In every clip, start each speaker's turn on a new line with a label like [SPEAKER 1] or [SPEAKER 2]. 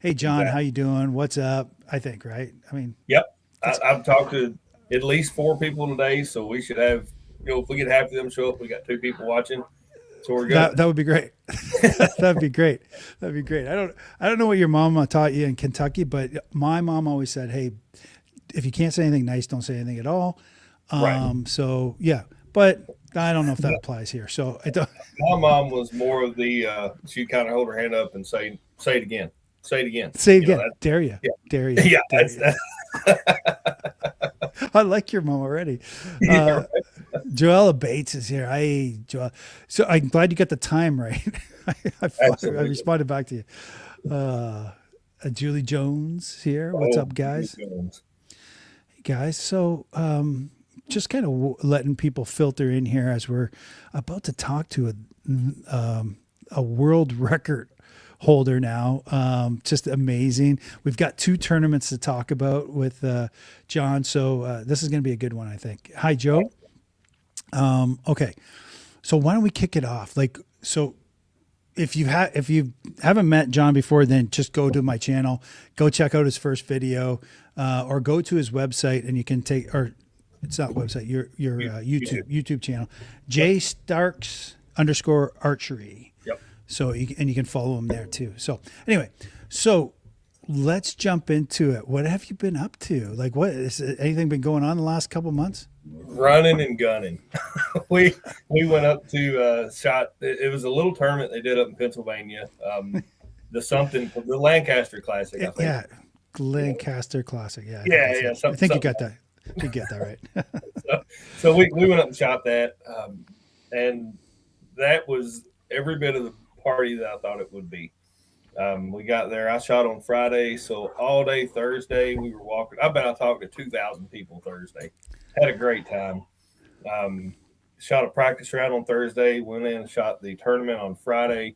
[SPEAKER 1] hey, John, how
[SPEAKER 2] Exactly.
[SPEAKER 1] you doing? What's up? I think, right? I mean,
[SPEAKER 2] Yep.
[SPEAKER 1] that's
[SPEAKER 2] I've talked to at least four people today, so we should have, if we get half of them show up, we got two people watching, so we're good.
[SPEAKER 1] that would be great. That'd be great. That'd be great. I don't know what your mama taught you in Kentucky, but my mom always said, "Hey, if you can't say anything nice, don't say anything at all."
[SPEAKER 2] Right.
[SPEAKER 1] So yeah, but I don't know if that applies here. So I don't.
[SPEAKER 2] My mom was more of the she'd kind of hold her hand up and say it again, say it again.
[SPEAKER 1] Say it
[SPEAKER 2] You know
[SPEAKER 1] again.
[SPEAKER 2] that.
[SPEAKER 1] Dare you? Dare
[SPEAKER 2] Yeah,
[SPEAKER 1] you?
[SPEAKER 2] yeah.
[SPEAKER 1] Dare
[SPEAKER 2] That's
[SPEAKER 1] you?
[SPEAKER 2] that.
[SPEAKER 1] I like your mom already.
[SPEAKER 2] Yeah,
[SPEAKER 1] Uh,
[SPEAKER 2] right.
[SPEAKER 1] Joella Bates is here. Hey, Joella. So I'm glad you got the time right. I
[SPEAKER 2] Absolutely.
[SPEAKER 1] responded back to you. Uh, Julie Jones here. What's
[SPEAKER 2] Oh,
[SPEAKER 1] up,
[SPEAKER 2] Julie
[SPEAKER 1] guys?
[SPEAKER 2] Jones.
[SPEAKER 1] Hey, guys. So just kind of letting people filter in here as we're about to talk to a world record holder now. Just amazing. We've got two tournaments to talk about with John. So this is going to be a good one, I think. Hi, Joe. Okay. So why don't we kick it off? Like, so if you haven't met John before, then just go to my channel, go check out his first video, or go to his website and you can take, or it's not website, your
[SPEAKER 2] You do.
[SPEAKER 1] YouTube channel,
[SPEAKER 2] Yep.
[SPEAKER 1] J Starks underscore archery.
[SPEAKER 2] Yep.
[SPEAKER 1] So you can follow him there too. So anyway, so let's jump into it. What have you been up to? Like, what is anything been going on the last couple months?
[SPEAKER 2] Running and gunning. We went up to shot. It was a little tournament they did up in Pennsylvania. The Lancaster Classic, I think.
[SPEAKER 1] Yeah,
[SPEAKER 2] You know,
[SPEAKER 1] Lancaster Classic. Yeah, I think
[SPEAKER 2] yeah,
[SPEAKER 1] that's
[SPEAKER 2] yeah,
[SPEAKER 1] it. I think you
[SPEAKER 2] something.
[SPEAKER 1] got that. You get that right.
[SPEAKER 2] So we went up and shot that, and that was every bit of the party that I thought it would be. We got there. I shot on Friday, so all day Thursday we were walking. I bet I talked to 2,000 people Thursday. Had a great time. Um, Shot a practice round on Thursday. Went in and shot the tournament on Friday.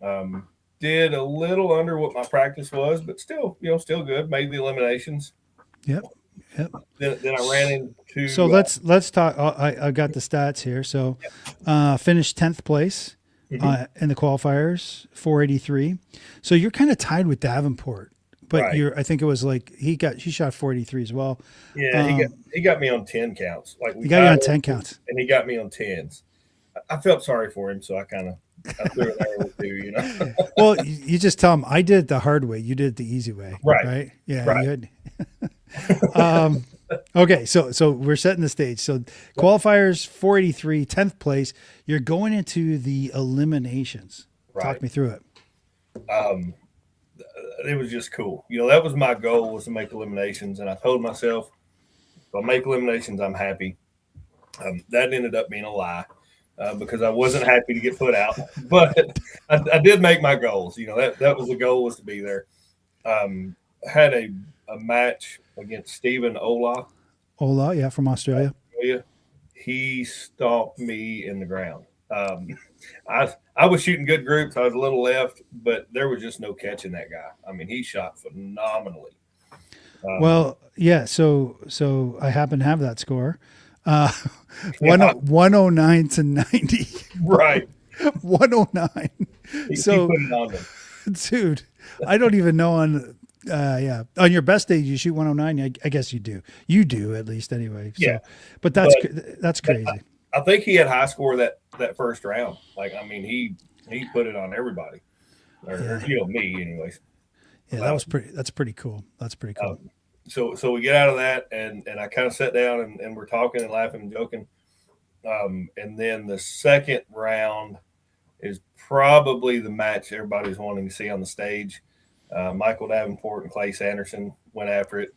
[SPEAKER 2] Um, did a little under what my practice was, but still, still good. Made the eliminations.
[SPEAKER 1] Yep. Yep.
[SPEAKER 2] Then I ran
[SPEAKER 1] So
[SPEAKER 2] into.
[SPEAKER 1] let's talk. I got the stats here. So finished 10th place
[SPEAKER 2] Mhm.
[SPEAKER 1] in the qualifiers, 483. So you're kind of tied with Davenport, but
[SPEAKER 2] Right.
[SPEAKER 1] I think it was like he shot 483 as well.
[SPEAKER 2] Yeah,
[SPEAKER 1] Um,
[SPEAKER 2] he got me on 10 counts. Like we
[SPEAKER 1] he got you
[SPEAKER 2] tied
[SPEAKER 1] on
[SPEAKER 2] up,
[SPEAKER 1] 10 counts.
[SPEAKER 2] and he got me on tens. I felt sorry for him, so I threw an arrow too.
[SPEAKER 1] Well, you just tell him I did it the hard way. You did it the easy way,
[SPEAKER 2] Right,
[SPEAKER 1] right? Yeah,
[SPEAKER 2] right.
[SPEAKER 1] you had. Um, okay, so we're setting the stage. So
[SPEAKER 2] Yep.
[SPEAKER 1] qualifiers 483, 10th place. You're going into the eliminations. Talk
[SPEAKER 2] Right.
[SPEAKER 1] me through it.
[SPEAKER 2] Um, it was just cool. That was my goal, was to make eliminations, and I told myself if I make eliminations, I'm happy. That ended up being a lie, because I wasn't happy to get put out, but I did make my goals. That was the goal, was to be there. Had a match against Stephen Ola.
[SPEAKER 1] Ola, yeah, from Australia.
[SPEAKER 2] He stomped me in the ground. I was shooting good groups. I was a little left, but there was just no catching that guy. I mean, he shot phenomenally. Um,
[SPEAKER 1] Well, yeah. So I happen to have that score. Uh,
[SPEAKER 2] yeah,
[SPEAKER 1] 109 to 90.
[SPEAKER 2] right.
[SPEAKER 1] 109.
[SPEAKER 2] He
[SPEAKER 1] So,
[SPEAKER 2] put it on them.
[SPEAKER 1] dude, I don't even know yeah, on your best day you shoot 109. I guess you do. You do at least anyway.
[SPEAKER 2] Yeah,
[SPEAKER 1] So, but
[SPEAKER 2] but
[SPEAKER 1] that's crazy.
[SPEAKER 2] I think he had high score that first round. Like, I mean, he put it on everybody, or
[SPEAKER 1] Yeah.
[SPEAKER 2] me, anyways.
[SPEAKER 1] Yeah,
[SPEAKER 2] Uh,
[SPEAKER 1] that's pretty cool. That's pretty cool.
[SPEAKER 2] um, so we get out of that, and I kind of sat down, and we're talking and laughing and joking. And then the second round is probably the match everybody's wanting to see on the stage. Michael Davenport and Clay Sanderson went after it,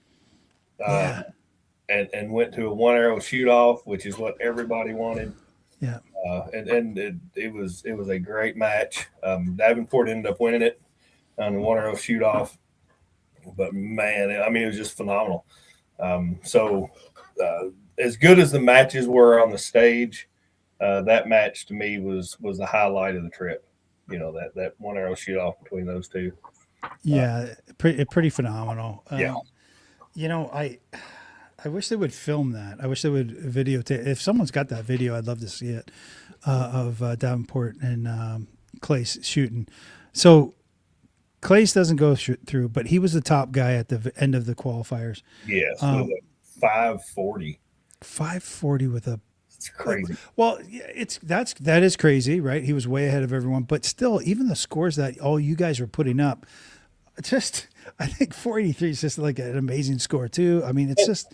[SPEAKER 1] Yeah.
[SPEAKER 2] um, and went to a one arrow shoot off, which is what everybody wanted.
[SPEAKER 1] Yeah.
[SPEAKER 2] And it was a great match. Davenport ended up winning it on the one arrow shoot off, but man, I mean, it was just phenomenal. So as good as the matches were on the stage, that match to me was the highlight of the trip. That one arrow shoot off between those two. Uh,
[SPEAKER 1] Yeah, pretty phenomenal.
[SPEAKER 2] yeah,
[SPEAKER 1] I wish they would film that. I wish they would videotape. If someone's got that video, I'd love to see it of Davenport and Clay shooting. So Clays doesn't go through, but he was the top guy at the end of the qualifiers.
[SPEAKER 2] Yes, with a 540.
[SPEAKER 1] 540 with a
[SPEAKER 2] It's crazy.
[SPEAKER 1] well, yeah, that is crazy, right? He was way ahead of everyone, but still, even the scores that all you guys were putting up, just I think 483 is just like an amazing score too. I mean, it's just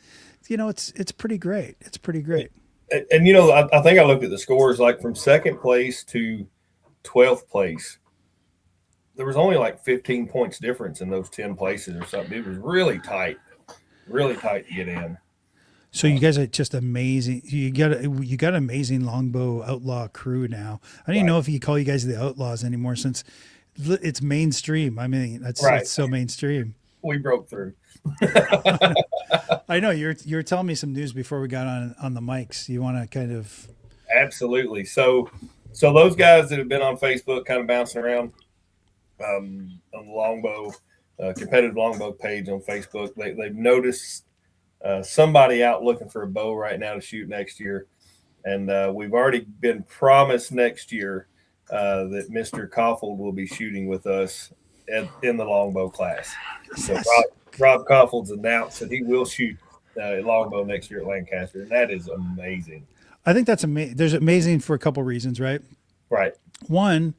[SPEAKER 1] it's pretty great. It's pretty great.
[SPEAKER 2] And I think I looked at the scores like from second place to 12th place. There was only like 15 points difference in those 10 places or something. It was really tight to get in.
[SPEAKER 1] So you guys are just amazing. You got an amazing longbow outlaw crew now. I don't even
[SPEAKER 2] Right.
[SPEAKER 1] know if you call you guys the outlaws anymore since it's mainstream. I mean,
[SPEAKER 2] Right.
[SPEAKER 1] it's so mainstream.
[SPEAKER 2] We broke through.
[SPEAKER 1] I know you were telling me some news before we got on the mics. You want to kind of
[SPEAKER 2] Absolutely. So those guys that have been on Facebook kind of bouncing around on the longbow, competitive longbow page on Facebook, they've noticed somebody out looking for a bow right now to shoot next year. And we've already been promised next year that Mr. Koffold will be shooting with us in the longbow class. So
[SPEAKER 1] yes.
[SPEAKER 2] Rob Koffold's announced that he will shoot longbow next year at Lancaster, and that is amazing.
[SPEAKER 1] I think that's amazing. There's amazing for a couple reasons, right?
[SPEAKER 2] Right.
[SPEAKER 1] One,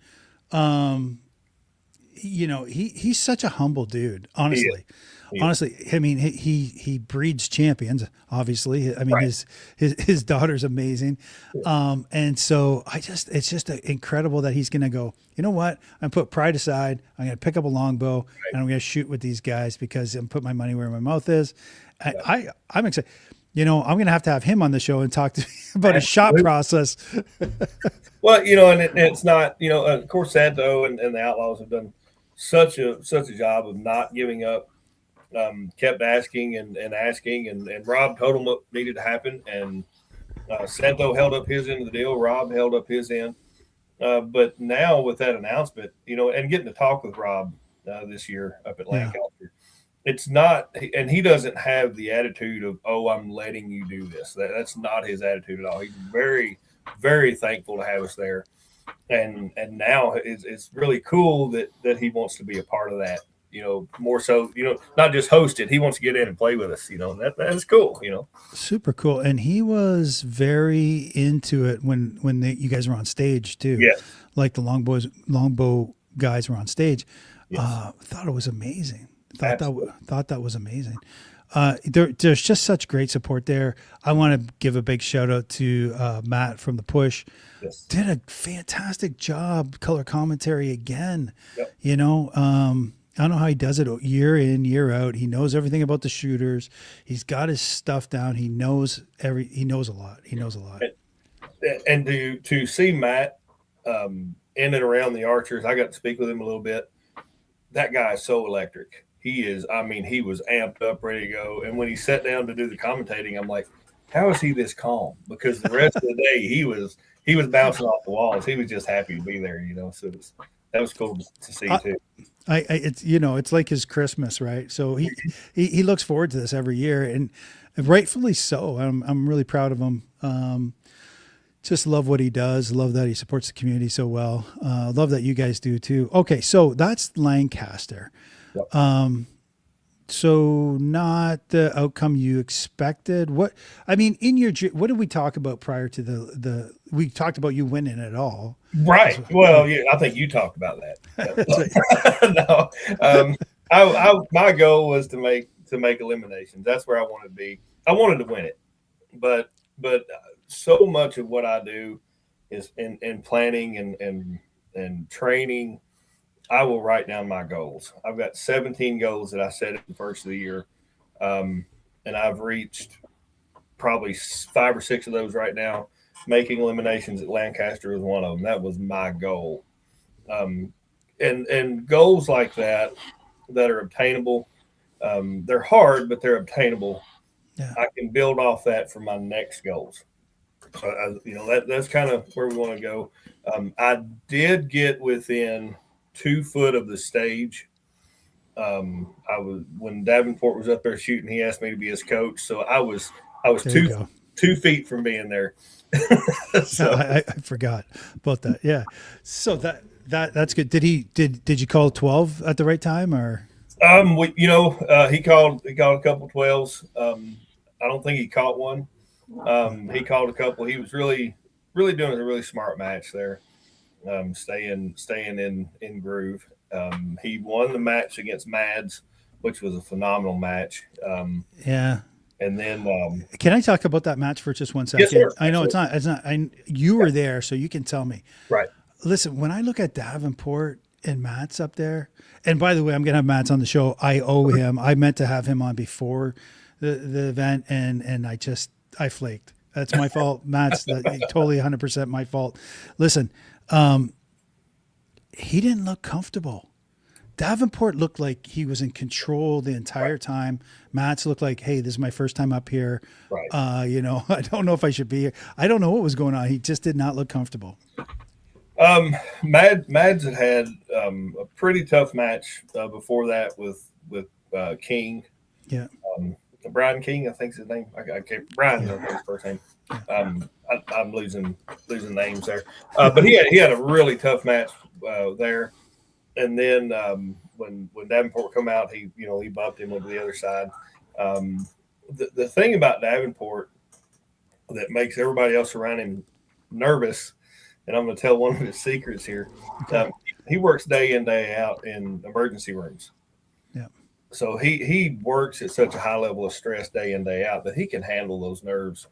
[SPEAKER 1] he's such a humble dude, honestly.
[SPEAKER 2] He is.
[SPEAKER 1] Honestly, I mean, he breeds champions. Obviously, I mean,
[SPEAKER 2] Right.
[SPEAKER 1] his daughter's amazing, and so it's just incredible that he's gonna go. You know what? I'm put pride aside. I'm gonna pick up a longbow and I'm gonna shoot with these guys because I'm put my money where my mouth is. I'm excited. I'm gonna have to have him on the show and talk to me about his shot
[SPEAKER 2] Absolutely.
[SPEAKER 1] process.
[SPEAKER 2] Well, and it's not, of course, Santo and the Outlaws have done such a job of not giving up. Kept asking and asking, and Rob told him what needed to happen, and Santo held up his end of the deal. Rob held up his end. But now with that announcement, and getting to talk with Rob this year up at
[SPEAKER 1] Yeah.
[SPEAKER 2] Lancaster, it's not, and he doesn't have the attitude of, oh, I'm letting you do this. That's not his attitude at all. He's very, very thankful to have us there. And now it's really cool that he wants to be a part of that. More so, not just host it. He wants to get in and play with us. That's cool.
[SPEAKER 1] Super cool. And he was very into it when you guys were on stage too.
[SPEAKER 2] Yes.
[SPEAKER 1] Like the longbow guys were on stage.
[SPEAKER 2] Yes.
[SPEAKER 1] Thought it was amazing.
[SPEAKER 2] Absolutely.
[SPEAKER 1] Thought that was amazing. There's just such great support there. I want to give a big shout out to Matt from the Push.
[SPEAKER 2] Yes.
[SPEAKER 1] Did a fantastic job, color commentary again.
[SPEAKER 2] Yep.
[SPEAKER 1] I don't know how he does it year in, year out. He knows everything about the shooters. He's got his stuff down. He knows a lot. He knows a lot.
[SPEAKER 2] And to see Matt in and around the archers, I got to speak with him a little bit. That guy is so electric. He is. I mean, he was amped up, ready to go. And when he sat down to do the commentating, I'm like, how is he this calm? Because the rest of the day he was bouncing off the walls. He was just happy to be there. So that was cool to see too.
[SPEAKER 1] It's like his Christmas, right? So he looks forward to this every year, and rightfully so. I'm really proud of him. Just love what he does. Love that he supports the community so well. Love that you guys do too. Okay, so that's Lancaster.
[SPEAKER 2] Yep.
[SPEAKER 1] So not the outcome you expected. What did we talk about prior to the? We talked about you winning it all.
[SPEAKER 2] Right. Well, yeah, I think you talked about that. No, my goal was to make eliminations. That's where I wanted to be. I wanted to win it, but so much of what I do is in planning and training. I will write down my goals. I've got 17 goals that I set at the first of the year, and I've reached probably 5 or 6 of those right now. Making eliminations at Lancaster was one of them. That was my goal. And goals like that are obtainable. They're hard, but they're obtainable.
[SPEAKER 1] Yeah.
[SPEAKER 2] I can build off that for my next goals. So that's kind of where we want to go. I did get within 2 foot of the stage. I was when Davenport was up there shooting. He asked me to be his coach, so I was
[SPEAKER 1] There
[SPEAKER 2] 2 feet from being there.
[SPEAKER 1] So I forgot about that. Yeah. So That's good. Did you call 12 at the right time or?
[SPEAKER 2] He called a couple 12s. I don't think he caught one. He called a couple. He was really doing a really smart match there. Staying in groove. He won the match against Mads, which was a phenomenal match.
[SPEAKER 1] Yeah.
[SPEAKER 2] And then,
[SPEAKER 1] Can I talk about that match for just one second?
[SPEAKER 2] yes, sir.
[SPEAKER 1] I know it's not. You were there, so you can tell me.
[SPEAKER 2] Right.
[SPEAKER 1] Listen, when I look at Davenport and Matt's up there, and by the way, I'm gonna have Matt's on the show. I owe him. I meant to have him on before the event, and I flaked. That's my fault. Matt's totally 100% my fault. Listen, he didn't look comfortable. Davenport looked like he was in control the entire time. Matt's looked like, hey, this is my first time up here.
[SPEAKER 2] Right.
[SPEAKER 1] I don't know if I should be here. I don't know what was going on. He just did not look comfortable.
[SPEAKER 2] Mads had a pretty tough match before that with King.
[SPEAKER 1] Yeah.
[SPEAKER 2] Brian King, I think is his name. I can't. Brian, I think his first name. I'm losing names there. But he had a really tough match there. And then when Davenport come out, he bumped him over the other side. The thing about Davenport that makes everybody else around him nervous, and I'm going to tell one of his secrets here. He works day in, day out in emergency rooms.
[SPEAKER 1] Yeah.
[SPEAKER 2] So he works at such a high level of stress day in, day out that he can handle those nerves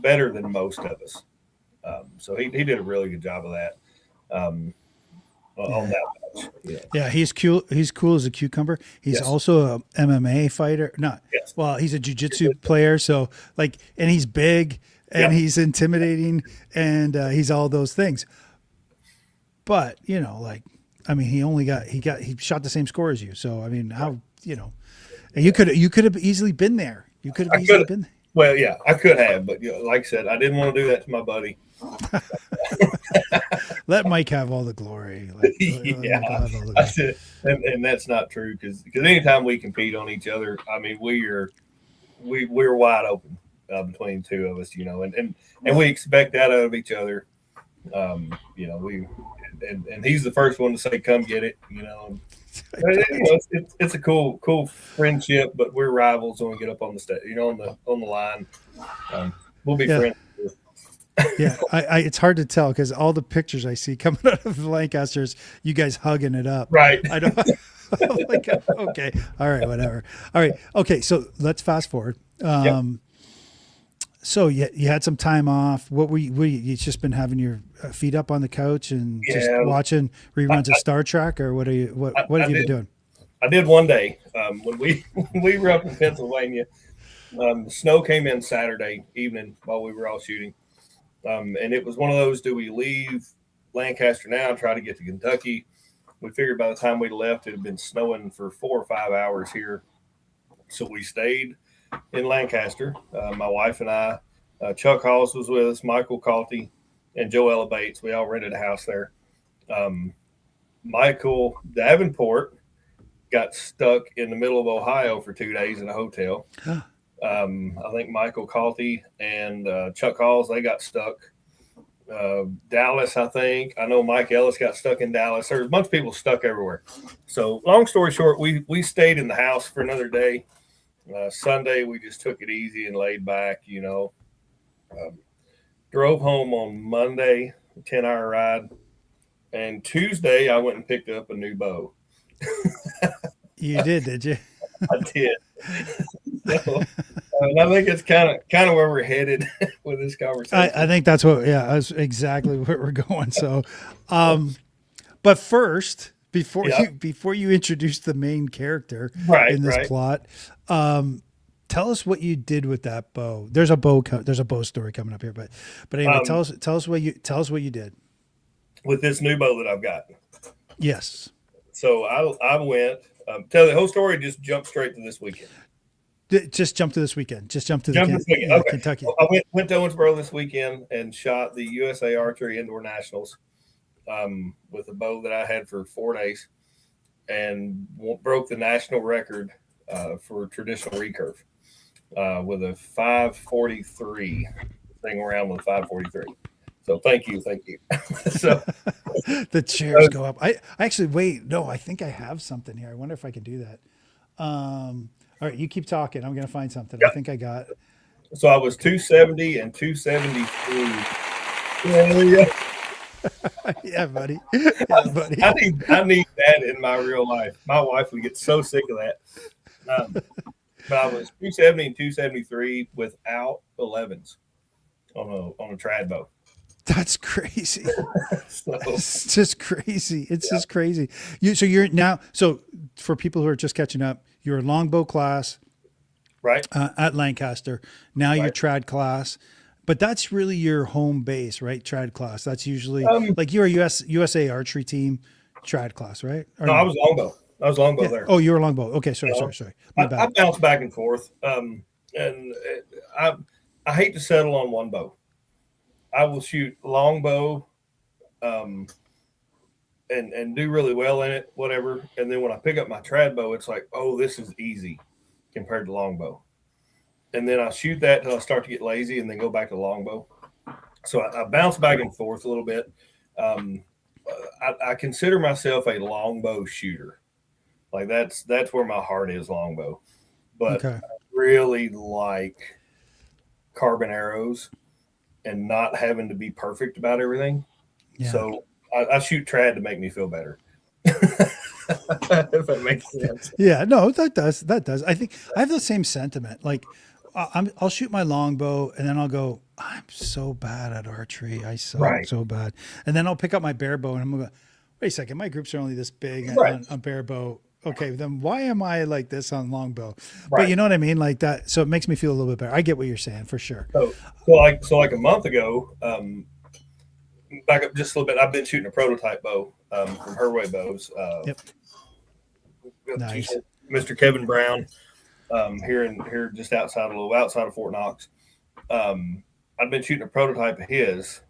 [SPEAKER 2] better than most of us. So he did a really good job of that. On that match.
[SPEAKER 1] Yeah, he's cool. He's cool as a cucumber. He's also a MMA fighter. Well, he's a jiu-jitsu player. So and he's big and he's intimidating and he's all those things. But he shot the same score as you. So I mean, how and you could have easily been there. You could have easily been there.
[SPEAKER 2] Well, yeah, I could have, but like I said, I didn't want to do that to my buddy.
[SPEAKER 1] Let Mike have all the glory.
[SPEAKER 2] I said, and that's not true because anytime we compete on each other, I mean, we're wide open between the two of us, and we expect that out of each other. And he's the first one to say, "Come get it," It's a cool friendship, but we're rivals when we get up on the stage, on the line. We'll be friends.
[SPEAKER 1] Yeah, it's hard to tell because all the pictures I see coming out of Lancaster's, you guys hugging it up.
[SPEAKER 2] Right.
[SPEAKER 1] I don't. Okay. All right. Whatever. All right. Okay. So let's fast forward. So you had some time off. What were you just been having your feet up on the couch and just watching reruns of Star Trek, or what have you been doing?
[SPEAKER 2] I did one day when we were up in Pennsylvania. The snow came in Saturday evening while we were all shooting. And it was one of those, do we leave Lancaster now and try to get to Kentucky? We figured by the time we left, it had been snowing for 4 or 5 hours here. So we stayed in Lancaster. My wife and I, Chuck Halls was with us, Michael Calty, and Joella Bates. We all rented a house there. Michael Davenport got stuck in the middle of Ohio for 2 days in a hotel. Huh. I think Michael Calty and Chuck Halls, they got stuck. Dallas, I think. I know Mike Ellis got stuck in Dallas. There's a bunch of people stuck everywhere. So long story short, we stayed in the house for another day. Sunday, we just took it easy and laid back, drove home on Monday, a 10-hour ride. And Tuesday, I went and picked up a new bow.
[SPEAKER 1] You did you?
[SPEAKER 2] I did. So, and I think it's kind of where we're headed with this conversation.
[SPEAKER 1] I think that's exactly where we're going. So, but first, before you introduce the main character in this plot, tell us what you did with that bow. There's a bow story coming up here, but anyway, tell us what you did
[SPEAKER 2] with this new bow that I've got.
[SPEAKER 1] Yes. So
[SPEAKER 2] I went. Tell the whole story. Just jump straight to this weekend.
[SPEAKER 1] Just jump to this weekend. Just jump to Kentucky.
[SPEAKER 2] Well, I went to Owensboro this weekend and shot the USA Archery Indoor Nationals with a bow that I had for 4 days, and broke the national record for traditional recurve with a 543. Thing around with 543. So thank you, thank you. So
[SPEAKER 1] The chairs go up. I actually wait. No, I think I have something here. I wonder if I can do that. All right, you keep talking. I'm gonna find something. I
[SPEAKER 2] yeah,
[SPEAKER 1] think I got.
[SPEAKER 2] so I was 270 and 273. Yeah,
[SPEAKER 1] Yeah, buddy. Yeah, buddy.
[SPEAKER 2] I need that in my real life. My wife would get so sick of that. Um, but I was 270 and 273 without 11s on a trad bow.
[SPEAKER 1] That's crazy.
[SPEAKER 2] So
[SPEAKER 1] It's just crazy. It's
[SPEAKER 2] yeah,
[SPEAKER 1] just crazy. So you're now. So for people who are just catching up, you're a longbow class
[SPEAKER 2] right,
[SPEAKER 1] at Lancaster. Now you're
[SPEAKER 2] right.
[SPEAKER 1] trad class, but that's really your home base, right? Trad class. That's usually
[SPEAKER 2] Um,
[SPEAKER 1] like you're a USA Archery team trad class, right? Or
[SPEAKER 2] no, I
[SPEAKER 1] no?
[SPEAKER 2] was longbow. I was longbow
[SPEAKER 1] Yeah.
[SPEAKER 2] there.
[SPEAKER 1] Oh, you're a longbow. Okay, sorry,
[SPEAKER 2] You
[SPEAKER 1] sorry,
[SPEAKER 2] know,
[SPEAKER 1] sorry. My
[SPEAKER 2] I
[SPEAKER 1] bad.
[SPEAKER 2] bounce back and forth, and I hate to settle on one bow. I will shoot longbow, um, and do really well in it, whatever. And then when I pick up my trad bow, it's like, oh, this is easy compared to longbow. And then I shoot that till I start to get lazy, and then go back to longbow. So I bounce back and forth a little bit. Um, I consider myself a longbow shooter. Like that's where my heart is, longbow. But
[SPEAKER 1] Okay.
[SPEAKER 2] I really like carbon arrows and not having to be perfect about everything.
[SPEAKER 1] Yeah.
[SPEAKER 2] So I shoot trad to make me feel better. If that makes sense.
[SPEAKER 1] Yeah, no, that does. That does. I think I have the same sentiment. Like, I'll shoot my longbow, and then I'll go. I'm so bad at archery. I suck
[SPEAKER 2] Right.
[SPEAKER 1] so bad. And then I'll pick up my bare bow, and I'm gonna go. Wait a second. My groups are only this big
[SPEAKER 2] Right.
[SPEAKER 1] on bare bow. Okay, then why am I like this on longbow? But
[SPEAKER 2] Right.
[SPEAKER 1] you know what I mean, like that. So it makes me feel a little bit better. I get what you're saying for sure.
[SPEAKER 2] So like a month ago, back up just a little bit. I've been shooting a prototype bow from Herway Bows.
[SPEAKER 1] Yep. Nice.
[SPEAKER 2] Mr. Kevin Brown, here just outside of Fort Knox. I've been shooting a prototype of his,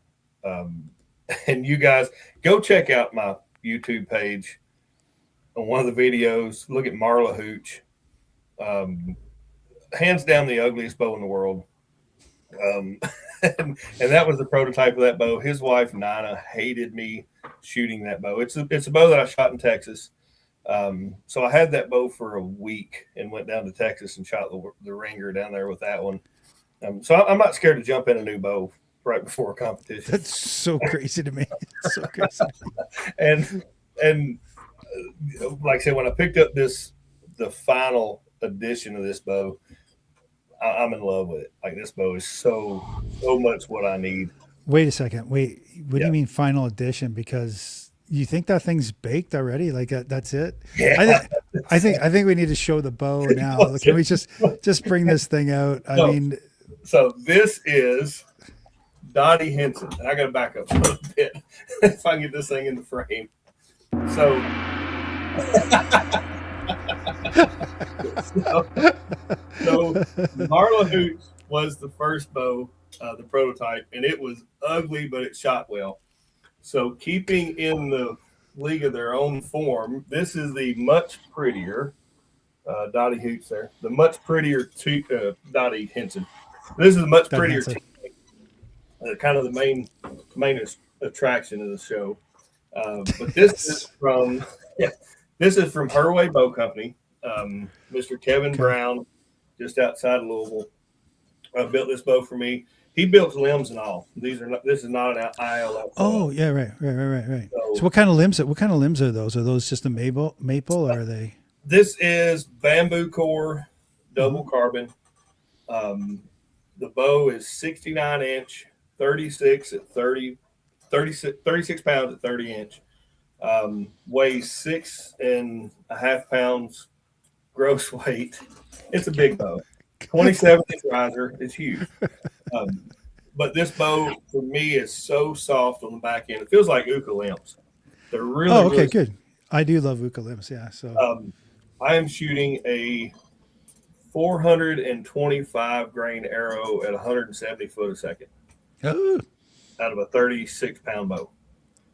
[SPEAKER 2] um, and you guys go check out my YouTube page. On one of the videos, look at Marla Hooch, um, hands down the ugliest bow in the world. Um, and that was the prototype of that bow. His wife Nina hated me shooting that bow. It's a bow that I shot in Texas. So I had that bow for a week and went down to Texas and shot the ringer down there with that one. So I'm not scared to jump in a new bow right before a competition.
[SPEAKER 1] That's so crazy to me. It's so crazy.
[SPEAKER 2] And like I said, when I picked up the final edition of this bow, I'm in love with it. Like this bow is so much what I need.
[SPEAKER 1] Wait a second. Wait. What do
[SPEAKER 2] Yeah,
[SPEAKER 1] you mean final edition? Because you think that thing's baked already? Like that's it?
[SPEAKER 2] yeah.
[SPEAKER 1] I, th- I think we need to show the bow now. Can we just bring this thing out? I
[SPEAKER 2] No,
[SPEAKER 1] mean,
[SPEAKER 2] so this is Dottie Henson. And I got to back up a little bit if I can get this thing in the frame. So, so, so Marla Hooch was the first bow, the prototype, and it was ugly, but it shot well. So, keeping in the league of their own form, this is the much prettier Dottie Hooch there, the much prettier Dottie Henson. This is a much
[SPEAKER 1] that
[SPEAKER 2] prettier
[SPEAKER 1] Hanson.
[SPEAKER 2] kind of the main attraction of the show. But this is
[SPEAKER 1] Yes.
[SPEAKER 2] from yeah, this is from Herway Bow Company. Mr. Kevin
[SPEAKER 1] Okay.
[SPEAKER 2] Brown, just outside of Louisville, built this bow for me. He built limbs and all. This is not an ILF bow.
[SPEAKER 1] Oh yeah, right. So
[SPEAKER 2] So
[SPEAKER 1] what kind of limbs? What kind of limbs are those? Are those just a maple, or are they?
[SPEAKER 2] this is bamboo core,
[SPEAKER 1] Hmm.
[SPEAKER 2] double carbon. Um, the bow is 69-inch, 36 at 36 pounds at 30-inch. Weighs 6.5 pounds gross weight. It's a big bow. 27-inch riser. It's huge. Um, but this bow for me is so soft on the back end. It feels like Uka limbs. They're really,
[SPEAKER 1] Oh, okay,
[SPEAKER 2] really.
[SPEAKER 1] good. I do love eucalyptus. Yeah. So
[SPEAKER 2] I am shooting a 425 grain arrow at 170 foot a second
[SPEAKER 1] oh,
[SPEAKER 2] out of a 36-pound bow.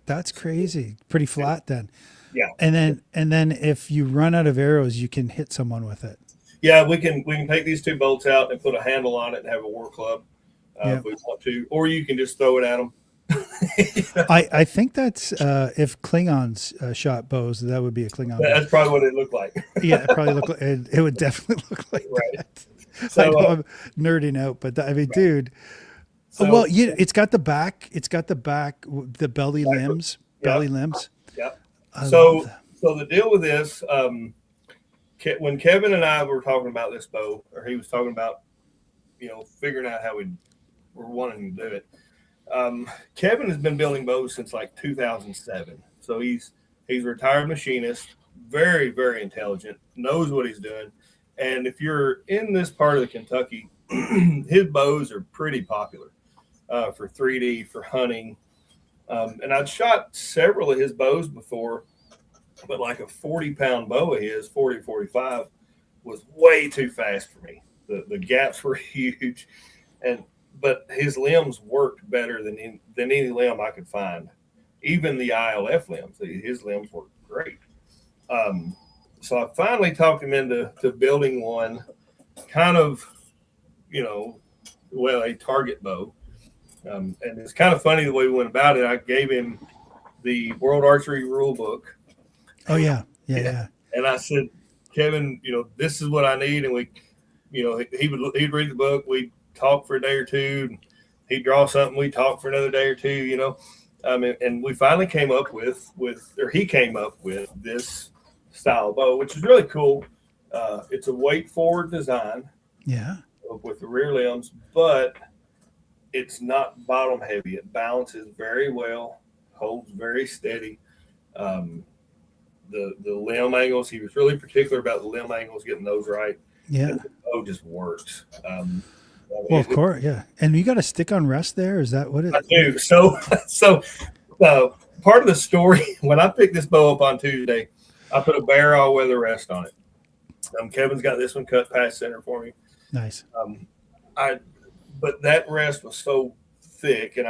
[SPEAKER 1] that's crazy. Pretty flat then.
[SPEAKER 2] Yeah,
[SPEAKER 1] And then if you run out of arrows, you can hit someone with it.
[SPEAKER 2] yeah. We can take these two bolts out and put a handle on it and have a war club
[SPEAKER 1] Yeah.
[SPEAKER 2] if we want to, or you can just throw it at them.
[SPEAKER 1] I think that's if Klingons shot bows, that would be a Klingon bow.
[SPEAKER 2] That's probably what it looked like.
[SPEAKER 1] Yeah, it probably look like it would definitely look like
[SPEAKER 2] Right.
[SPEAKER 1] that. I
[SPEAKER 2] So,
[SPEAKER 1] know I'm nerding out, but I mean, dude. Well,
[SPEAKER 2] so
[SPEAKER 1] it's got the back. It's got the back, the belly limbs,
[SPEAKER 2] yep,
[SPEAKER 1] belly limbs.
[SPEAKER 2] yep.
[SPEAKER 1] I love
[SPEAKER 2] So,
[SPEAKER 1] that.
[SPEAKER 2] so the deal with this, when Kevin and I were talking about this bow, or he was talking about, figuring out how we were wanting to do it. Kevin has been building bows since like 2007. So he's a retired machinist, very, very intelligent, knows what he's doing. And if you're in this part of the Kentucky, his bows are pretty popular for 3D, for hunting. And I'd shot several of his bows before, but like a 40-pound bow of his, 40, 45, was way too fast for me. The gaps were huge. But his limbs worked better than any limb I could find. Even the ILF limbs, his limbs worked great. So I finally talked him into building one, kind of, a target bow. And it's kind of funny the way we went about it. I gave him the World Archery Rule Book.
[SPEAKER 1] Oh yeah.
[SPEAKER 2] And I said, Kevin, this is what I need. And we, he'd read the book. We'd talk for a day or two. And he'd draw something. We'd talk for another day or two. And we finally came up with he came up with this style of bow, which is really cool. It's a weight forward design.
[SPEAKER 1] Yeah.
[SPEAKER 2] With the rear limbs, but it's not bottom heavy. It balances very well, holds very steady. The limb angles, he was really particular about the limb angles, getting those right.
[SPEAKER 1] Yeah.
[SPEAKER 2] And the bow just works.
[SPEAKER 1] Well, of course, yeah. And you got a stick on rest there? Is that what it?
[SPEAKER 2] I do. So part of the story, when I picked this bow up on Tuesday, I put a bare all-weather rest on it. Kevin's got this one cut past center for me.
[SPEAKER 1] Nice.
[SPEAKER 2] But that rest was so thick, and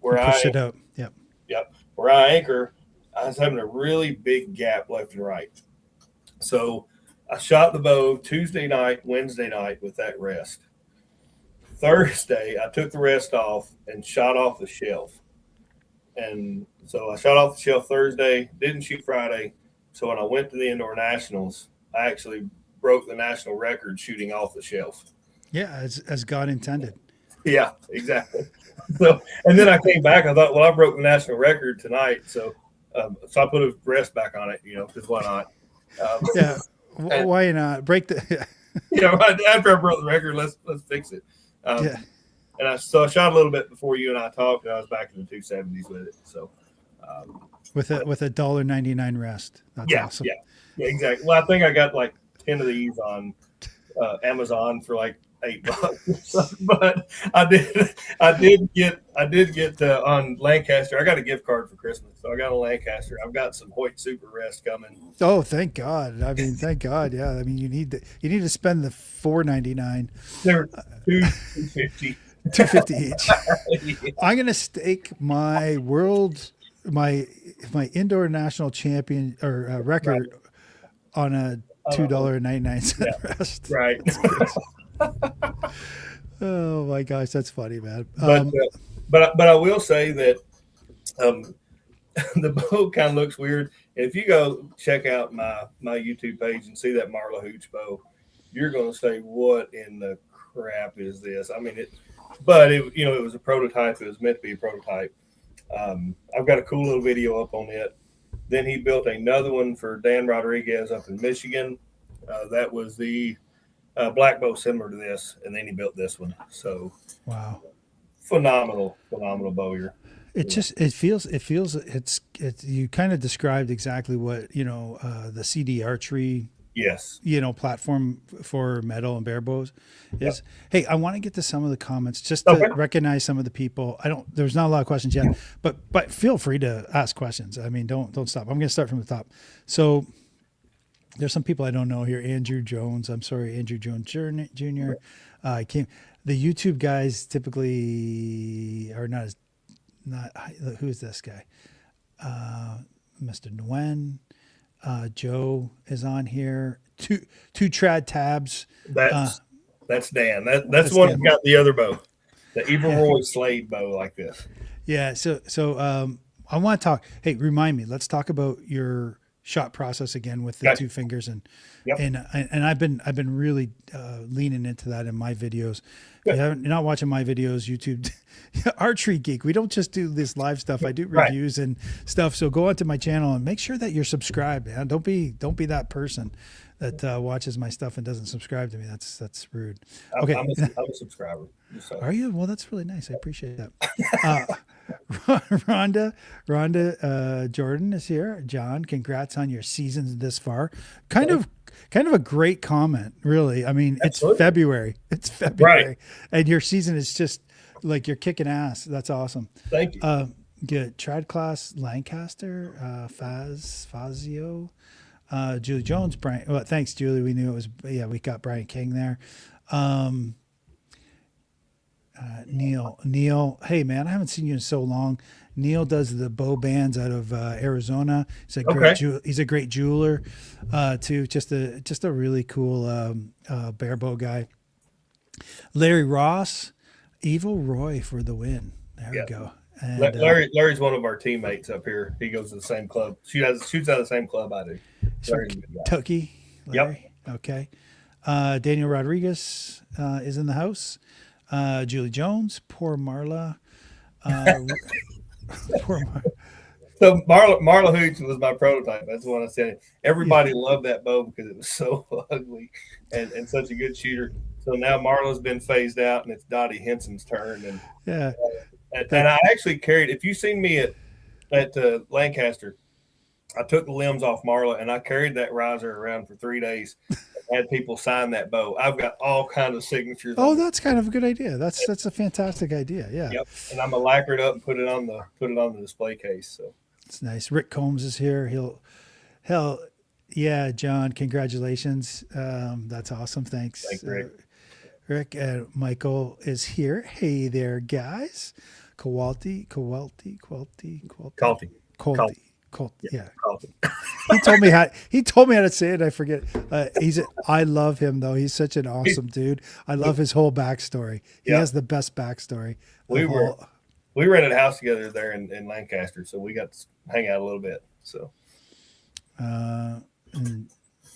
[SPEAKER 2] where
[SPEAKER 1] Push
[SPEAKER 2] I
[SPEAKER 1] it out. Yep.
[SPEAKER 2] where I anchor, I was having a really big gap left and right. So I shot the bow Tuesday night, Wednesday night with that rest. Thursday, I took the rest off and shot off the shelf. And so I shot off the shelf Thursday, didn't shoot Friday. So when I went to the Indoor Nationals, I actually broke the national record shooting off the shelf.
[SPEAKER 1] Yeah, as God intended.
[SPEAKER 2] Yeah, exactly. So, and then I came back. I thought, well, I broke the national record tonight, so I put a rest back on it. Because why not?
[SPEAKER 1] Yeah, why not break the?
[SPEAKER 2] After I broke the record, let's fix it.
[SPEAKER 1] Yeah.
[SPEAKER 2] And I shot a little bit before you and I talked, and I was back in the 270s with it. So,
[SPEAKER 1] with a $1.99 rest. That's awesome.
[SPEAKER 2] Yeah, exactly. Well, I think I got like 10 of these on Amazon for like $8. But I did get on Lancaster. I got a gift card for Christmas, so I got a Lancaster. I've got some Hoyt Super Rest coming.
[SPEAKER 1] Oh, thank God! I mean, thank God. Yeah, I mean, you need to spend the $4.99.
[SPEAKER 2] They're $2.50.
[SPEAKER 1] $2.50 each. I'm gonna stake my indoor national champion or record on a $2.99 rest.
[SPEAKER 2] Right.
[SPEAKER 1] Oh my gosh, that's funny, man.
[SPEAKER 2] But I will say that the bow kind of looks weird. If you go check out my YouTube page and see that Marla Hooch bow, you're going to say, "What in the crap is this?" I mean, it was a prototype. It was meant to be a prototype. I've got a cool little video up on it. Then he built another one for Dan Rodriguez up in Michigan. That was the black bow similar to this, and then he built this one. So,
[SPEAKER 1] wow,
[SPEAKER 2] phenomenal bow here.
[SPEAKER 1] It feels you kind of described exactly what the CD archery platform for metal and bare bows is. Yep. Hey, I want to get to some of the comments just to recognize some of the people. There's not a lot of questions yet, but feel free to ask questions. I mean, don't stop. I'm going to start from the top. So there's some people I don't know here. Andrew Jones. I'm sorry, Andrew Jones Jr. The YouTube guys typically are not who is this guy? Mr. Nguyen. Joe is on here. Two trad tabs.
[SPEAKER 2] That's Dan. That's one who got the other bow, the Evil Roy Slade bow like this.
[SPEAKER 1] Yeah. So I want to talk. Hey, remind me. Let's talk about your shot process again with the
[SPEAKER 2] Okay.
[SPEAKER 1] two fingers
[SPEAKER 2] Yep.
[SPEAKER 1] and I've been really leaning into that in my videos. If
[SPEAKER 2] Good.
[SPEAKER 1] you're not watching my videos, YouTube, Archery Geek. We don't just do this live stuff. I do
[SPEAKER 2] Right.
[SPEAKER 1] reviews and stuff. So go onto my channel and make sure that you're subscribed, man. Don't be that person that watches my stuff and doesn't subscribe to me. That's rude.
[SPEAKER 2] I'm,
[SPEAKER 1] Okay.
[SPEAKER 2] I'm, a, I'm a subscriber. So.
[SPEAKER 1] Are you? Well, that's really nice. I appreciate that. Uh, Rhonda Jordan is here. John, congrats on your seasons this far. Kind of a great comment, really. I mean,
[SPEAKER 2] Absolutely.
[SPEAKER 1] it's February. It's February,
[SPEAKER 2] Right.
[SPEAKER 1] and your season is just like you're kicking ass. That's awesome.
[SPEAKER 2] Thank you.
[SPEAKER 1] Good. Trad class Lancaster, Fazio, Julie Jones, Brian. Well, thanks, Julie. We knew it was. Yeah, we got Brian King there. Neil. Hey, man, I haven't seen you in so long. Neil does the bow bands out of Arizona. He's a great jeweler, too. Just a really cool bear bow guy. Larry Ross, Evil Roy for the win. There we go. And
[SPEAKER 2] Larry's one of our teammates up here. He goes to the same club. Shoots out of the same club I do. Larry's a good guy.
[SPEAKER 1] Kentucky. Larry.
[SPEAKER 2] Yep.
[SPEAKER 1] Okay. Daniel Rodriguez is in the house. Julie Jones. Poor Marla. Poor Marla.
[SPEAKER 2] So Marla Hooch was my prototype. That's the one I said. Everybody loved that bow because it was so ugly and such a good shooter. So now Marla's been phased out, and it's Dottie Henson's turn. And
[SPEAKER 1] Yeah.
[SPEAKER 2] And I actually carried. If you seen me at Lancaster, I took the limbs off Marla and I carried that riser around for 3 days. Had people sign that bow. I've got all kinds of signatures.
[SPEAKER 1] Oh, that's kind of a good idea. That's a fantastic idea. Yeah.
[SPEAKER 2] Yep. And I'm gonna lacquer it up and put it on the display case. So
[SPEAKER 1] it's nice. Rick Combs is here. Yeah, John, congratulations. That's awesome. Thanks.
[SPEAKER 2] Thanks, Rick.
[SPEAKER 1] Rick and Michael is here. Hey there, guys. Kowalty. Yeah.
[SPEAKER 2] Coffee.
[SPEAKER 1] He told me how to say it. I forget. I love him though. He's such an awesome dude. I love his whole backstory. He has the best backstory.
[SPEAKER 2] We rented a house together there in Lancaster, so we got to hang out a little bit. So,
[SPEAKER 1] and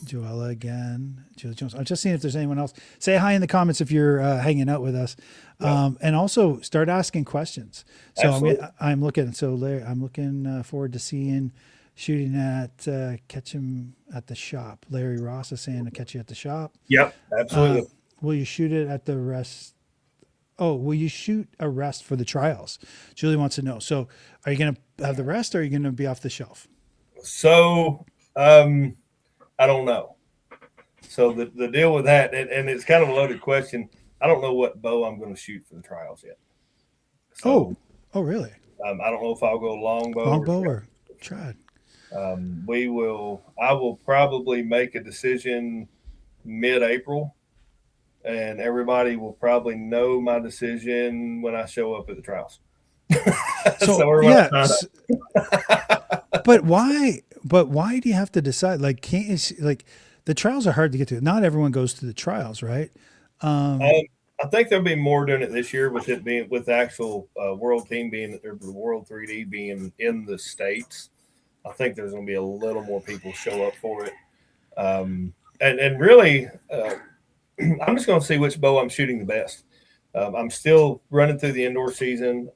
[SPEAKER 1] Joella again, Julie Jones. I'm just seeing if there's anyone else. Say hi in the comments if you're hanging out with us, and also start asking questions. So I'm looking. So Larry, I'm looking forward to shooting at catch him at the shop. Larry Ross is saying to catch you at the shop.
[SPEAKER 2] Yep, absolutely.
[SPEAKER 1] Will you shoot it at the rest? Oh, will you shoot a rest for the trials? Julie wants to know. So, are you going to have the rest, or are you going to be off the shelf?
[SPEAKER 2] So, I don't know. So the deal with that, and it's kind of a loaded question. I don't know what bow I'm going to shoot for the trials yet.
[SPEAKER 1] So, oh, really?
[SPEAKER 2] I don't know if I'll go longbow
[SPEAKER 1] or trad.
[SPEAKER 2] I will probably make a decision mid-April, and everybody will probably know my decision when I show up at the trials.
[SPEAKER 1] But why? But why do you have to decide? Like, the trials are hard to get to. Not everyone goes to the trials, right?
[SPEAKER 2] I think there'll be more doing it this year with the actual world team being the World 3D being in the States. I think there's going to be a little more people show up for it. And really, I'm just going to see which bow I'm shooting the best. I'm still running through the indoor season.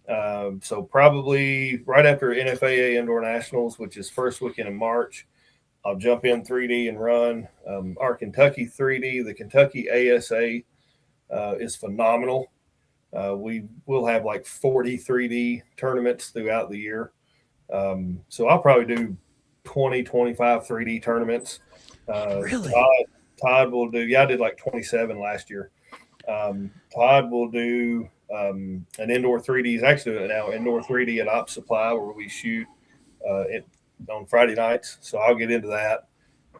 [SPEAKER 2] So probably right after NFAA Indoor Nationals, which is first weekend in March, I'll jump in 3D and run our Kentucky 3D. The Kentucky ASA is phenomenal. We will have like 40 3D tournaments throughout the year. So I'll probably do 20, 25 3D tournaments.
[SPEAKER 1] Really?
[SPEAKER 2] Todd will do. Yeah, I did like 27 last year. Todd will do an indoor 3D. He's actually now indoor 3D at Op Supply where we shoot on Friday nights. So I'll get into that.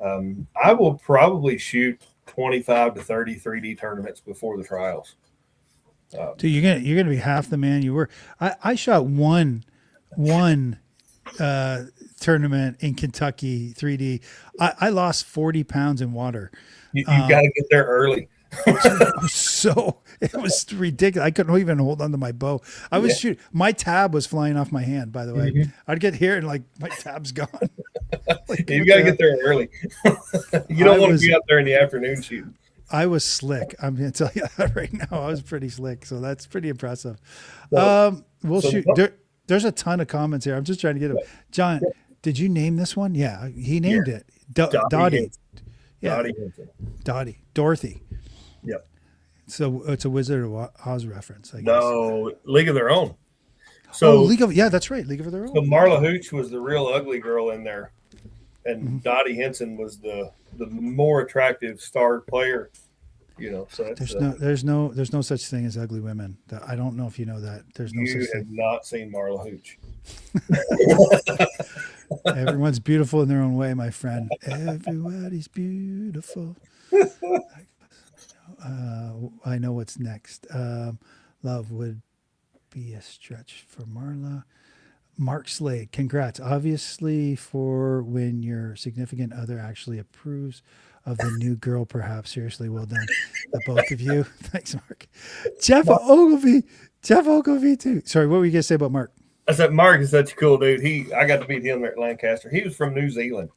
[SPEAKER 2] I will probably shoot 25 to 30 3D tournaments before the trials.
[SPEAKER 1] Dude, you're gonna be half the man you were. I shot one tournament in Kentucky 3D. I lost 40 pounds in water.
[SPEAKER 2] You got to get there early.
[SPEAKER 1] Dude, it was ridiculous. I couldn't even hold on to my bow. I was
[SPEAKER 2] Yeah.
[SPEAKER 1] shooting. My tab was flying off my hand, by the way.
[SPEAKER 2] Mhm.
[SPEAKER 1] I'd get here and like my tab's gone. Like,
[SPEAKER 2] You
[SPEAKER 1] what
[SPEAKER 2] got
[SPEAKER 1] the
[SPEAKER 2] to
[SPEAKER 1] hell?
[SPEAKER 2] get there early. You
[SPEAKER 1] I
[SPEAKER 2] don't want to
[SPEAKER 1] was
[SPEAKER 2] be out there in the afternoon shooting.
[SPEAKER 1] I was slick. I'm gonna tell you that right now. I was pretty slick. So that's pretty impressive.
[SPEAKER 2] So,
[SPEAKER 1] We'll
[SPEAKER 2] so
[SPEAKER 1] shoot. There's a ton of comments here. I'm just trying to get them. John, did you name this one? Yeah, he
[SPEAKER 2] yeah,
[SPEAKER 1] named it.
[SPEAKER 2] Dottie
[SPEAKER 1] Dottie.
[SPEAKER 2] Henson.
[SPEAKER 1] Yeah,
[SPEAKER 2] Dottie Henson.
[SPEAKER 1] Dottie. Dorothy.
[SPEAKER 2] Yep.
[SPEAKER 1] So it's a Wizard of Oz reference, I guess.
[SPEAKER 2] No, League of Their Own.
[SPEAKER 1] Oh,
[SPEAKER 2] So,
[SPEAKER 1] Yeah, that's right. League of Their
[SPEAKER 2] so
[SPEAKER 1] Own.
[SPEAKER 2] Marla Hooch was the real ugly girl in there,
[SPEAKER 1] Mm-hmm.
[SPEAKER 2] and Dottie Henson was the more attractive star player. So it's
[SPEAKER 1] There's no such thing as ugly women. I don't know if you know that. There's no
[SPEAKER 2] you
[SPEAKER 1] such thing.
[SPEAKER 2] have not seen Marla Hooch.
[SPEAKER 1] Everyone's beautiful in their own way, my friend. Everybody's beautiful. I know what's next. Love would be a stretch for Marla. Mark Slade, congrats. Obviously, for when your significant other actually approves of the new girl, perhaps. Seriously, well done. The both of you. Thanks, Mark. Jeff Ogilvy. Jeff Ogilvy, too. Sorry, what were you going to say about Mark?
[SPEAKER 2] I said Mark is such a cool dude. I got to meet him there at Lancaster. He was from New Zealand.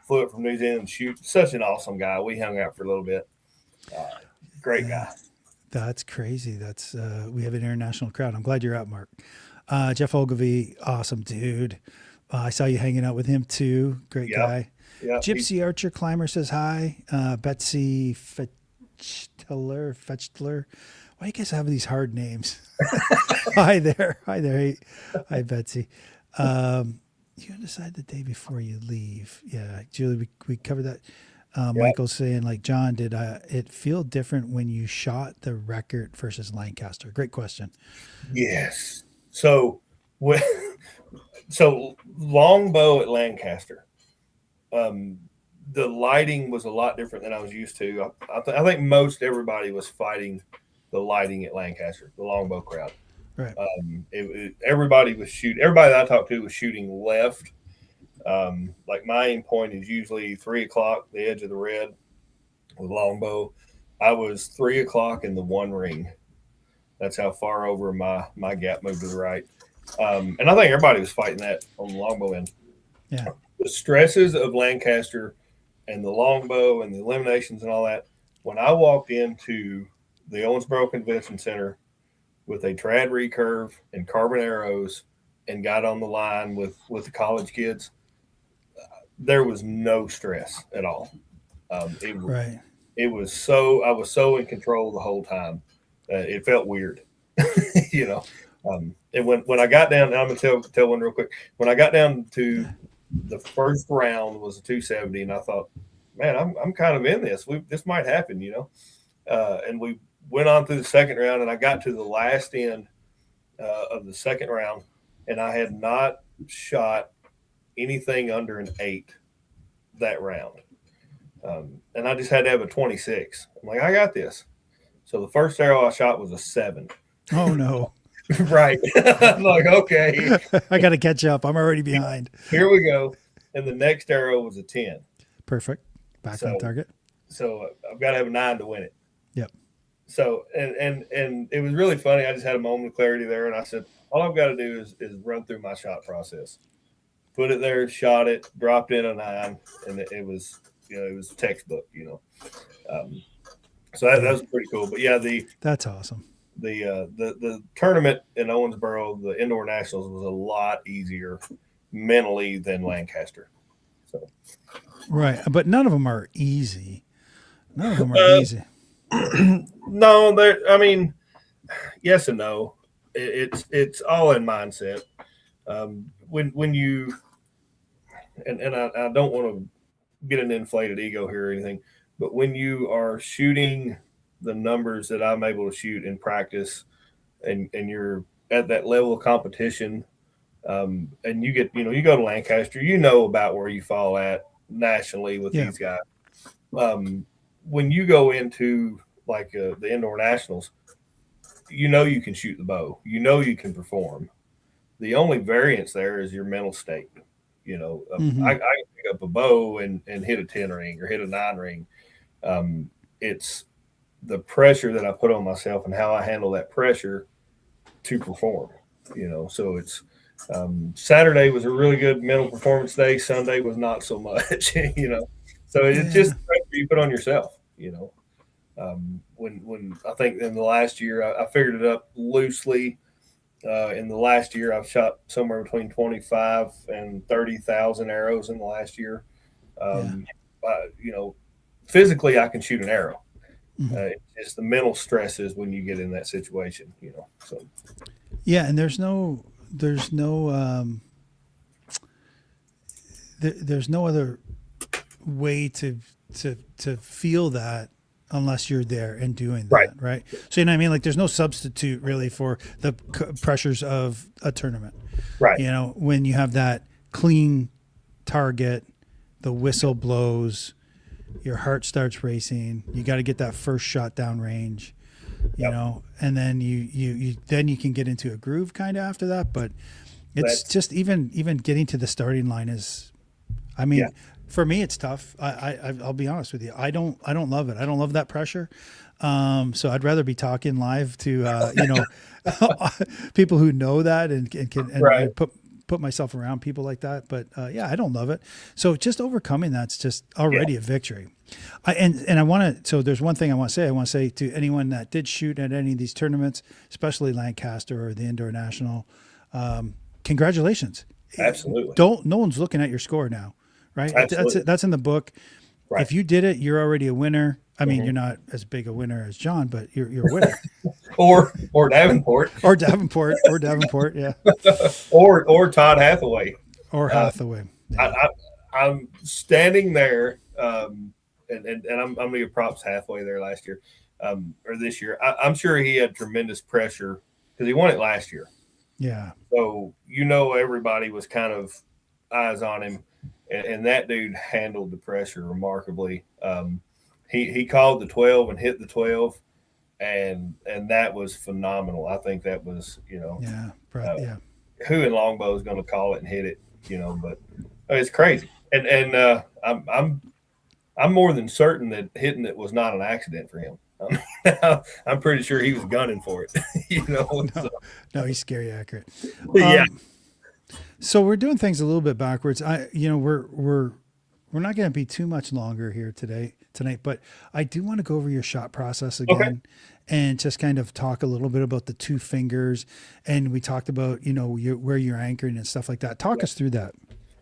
[SPEAKER 2] Flew up from New Zealand and shoot. Such an awesome guy. We hung out for a little bit. Great guy.
[SPEAKER 1] That's crazy. That's we have an international crowd. I'm glad you're out, Mark. Jeff Ogilvy, awesome dude. I saw you hanging out with him too. Great
[SPEAKER 2] Yep.
[SPEAKER 1] guy.
[SPEAKER 2] Yeah.
[SPEAKER 1] Gypsy Archer Climber says hi. Betsy Fetchtler. Why do you guys have these hard names? Hi there. Hi there. Hey. Hi, Betsy. You decide the day before you leave. Yeah, Julie, we covered that. Michael's saying, like, John, did it feel different when you shot the record versus Lancaster? Great question.
[SPEAKER 2] Yes. So, when, so longbow at Lancaster, the lighting was a lot different than I was used to. I think most everybody was fighting the lighting at Lancaster, the longbow crowd.
[SPEAKER 1] Right.
[SPEAKER 2] Everybody was shooting. Everybody that I talked to was shooting left. Like my aim point is usually 3 o'clock, the edge of the red with longbow. I was 3 o'clock in the one ring. That's how far over my gap moved to the right. And I think everybody was fighting that on the longbow end.
[SPEAKER 1] Yeah.
[SPEAKER 2] The stresses of Lancaster and the longbow and the eliminations and all that. When I walked into the Owensboro Convention Center with a trad recurve and carbon arrows and got on the line with the college kids, there was no stress at all.
[SPEAKER 1] Right.
[SPEAKER 2] It was so I was so in control the whole time. It felt weird, you know. And when I got down, I'm gonna tell one real quick. When I got down to the first round was a 270, and I thought, man, I'm kind of in this. This might happen, you know. And we went on through the second round, and I got to the last end of the second round, and I had not shot anything under an 8 that round. And I just had to have a 26. I'm like, I got this. So the first arrow I shot was a 7.
[SPEAKER 1] Oh no.
[SPEAKER 2] Right. I'm like, okay,
[SPEAKER 1] I got to catch up. I'm already behind.
[SPEAKER 2] here we go. And the next arrow was a 10.
[SPEAKER 1] Perfect. Back
[SPEAKER 2] So
[SPEAKER 1] on target.
[SPEAKER 2] So I've got to have a 9 to win it.
[SPEAKER 1] Yep.
[SPEAKER 2] So and it was really funny. I just had a moment of clarity there, and I said, all I've got to do is run through my shot process. Put it there, shot it, dropped in a 9, and it was it was textbook, So that was pretty cool. But yeah,
[SPEAKER 1] That's awesome.
[SPEAKER 2] the tournament in Owensboro, the indoor nationals, was a lot easier mentally than Lancaster. So
[SPEAKER 1] Right. But none of them are easy. None of them are easy.
[SPEAKER 2] no, I mean, yes and no. It's all in mindset. When you and I don't want to get an inflated ego here or anything, but when you are shooting the numbers that I'm able to shoot in practice, and you're at that level of competition, and you get you go to Lancaster, about where you fall at nationally with these guys. When you go into like the indoor nationals, you can shoot the bow, you can perform. The only variance there is your mental state. I can pick up a bow and hit a 10 ring or hit a 9 ring. It's the pressure that I put on myself and how I handle that pressure to perform. So it's Saturday was a really good mental performance day. Sunday was not so much. So it's just
[SPEAKER 1] Yeah.
[SPEAKER 2] the pressure you put on yourself. When I think in the last year I figured it up loosely. In the last year, I've shot somewhere between 25 and 30,000 arrows in the last year.
[SPEAKER 1] Yeah.
[SPEAKER 2] Um, you know, Physically, I can shoot an arrow.
[SPEAKER 1] Mhm.
[SPEAKER 2] It's the mental stresses when you get in that situation. So
[SPEAKER 1] Yeah. And there's no other way to feel that unless you're there and doing
[SPEAKER 2] right,
[SPEAKER 1] that, right? So you know what I mean? Like there's no substitute really for the pressures of a tournament.
[SPEAKER 2] right,
[SPEAKER 1] When you have that clean target, the whistle blows, your heart starts racing, you got to get that first shot down range,
[SPEAKER 2] yep.
[SPEAKER 1] and then you can get into a groove kind of after that, but it's
[SPEAKER 2] That's
[SPEAKER 1] just even getting to the starting line is, I
[SPEAKER 2] yeah,
[SPEAKER 1] mean, for me, it's tough. I'll be honest with you. I don't love it. I don't love that pressure. So I'd rather be talking live to, people who know that and can,
[SPEAKER 2] right,
[SPEAKER 1] and put myself around people like that. But, yeah, I don't love it. So just overcoming that's just
[SPEAKER 2] yeah,
[SPEAKER 1] already a victory. And I want to, so there's one thing I want to say. I want to say to anyone that did shoot at any of these tournaments, especially Lancaster or the Indoor National, congratulations.
[SPEAKER 2] absolutely,
[SPEAKER 1] No one's looking at your score now, right?
[SPEAKER 2] absolutely,
[SPEAKER 1] That's in the book.
[SPEAKER 2] right.
[SPEAKER 1] If you did it, you're already a winner. I mean,
[SPEAKER 2] Hmm.
[SPEAKER 1] you're not as big a winner as John, but you're a winner.
[SPEAKER 2] Or Davenport,
[SPEAKER 1] or Davenport, yeah,
[SPEAKER 2] or Todd Hathaway.
[SPEAKER 1] or
[SPEAKER 2] Uh,
[SPEAKER 1] Hathaway,
[SPEAKER 2] I,
[SPEAKER 1] yeah,
[SPEAKER 2] I'm standing there, and I'm going to give props halfway there last year, or this year. I'm sure he had tremendous pressure because he won it last year.
[SPEAKER 1] yeah,
[SPEAKER 2] So everybody was kind of eyes on him, and that dude handled the pressure remarkably. He called the 12 and hit the 12, and that was phenomenal. I think that was
[SPEAKER 1] yeah,
[SPEAKER 2] uh,
[SPEAKER 1] yeah,
[SPEAKER 2] who in Longbow is going to call it and hit it, but it's crazy. And I'm more than certain that hitting it was not an accident for him. I'm pretty sure he was gunning for it. So,
[SPEAKER 1] no, no, he's scary accurate.
[SPEAKER 2] yeah.
[SPEAKER 1] Um, so we're doing things a little bit backwards. We're not going to be too much longer here tonight, but I do want to go over your shot process
[SPEAKER 2] Okay.
[SPEAKER 1] again and just kind of talk a little bit about the two fingers. And we talked about, where you're anchoring and stuff like that. Talk us through that.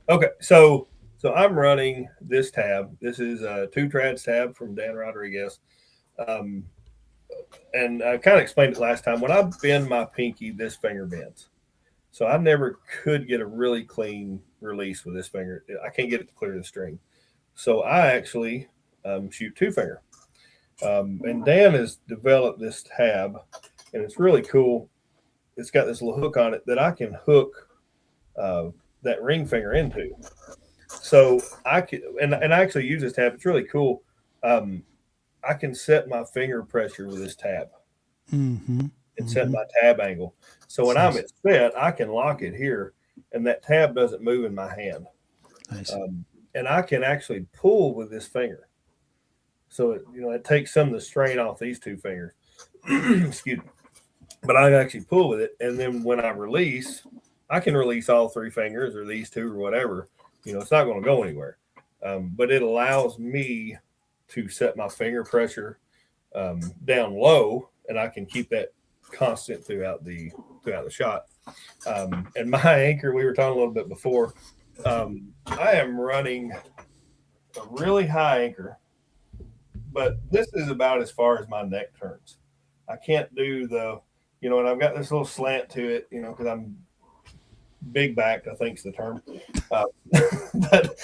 [SPEAKER 2] Okay. So I'm running this tab. This is a two trads tab from Dan Rodriguez. Um, and I kind of explained it last time. When I bend my pinky, this finger bends. So I never could get a really clean release with this finger. I can't get it to clear the string. So I actually shoot two finger. And Dan has developed this tab, and it's really cool. It's got this little hook on it that I can hook uh, that ring finger into. So I can, and I actually use this tab. It's really cool. Um, I can set my finger pressure with this tab
[SPEAKER 1] Mm-hmm.
[SPEAKER 2] and set
[SPEAKER 1] Mm-hmm.
[SPEAKER 2] my tab angle. So when
[SPEAKER 1] It's
[SPEAKER 2] I'm
[SPEAKER 1] nice.
[SPEAKER 2] at set, I can lock it here, and that tab doesn't move in my hand.
[SPEAKER 1] Nice.
[SPEAKER 2] Um, and I can actually pull with this finger. So it takes some of the strain off these two fingers. Excuse me. But I actually pull with it, and then when I release, I can release all three fingers or these two or whatever. It's not going to go anywhere. But it allows me to set my finger pressure down low, and I can keep that constant throughout the shot. And my anchor, we were talking a little bit before. I am running a really high anchor, but this is about as far as my neck turns. I can't do and I've got this little slant to it, because I'm big backed, I think is the term. Uh, but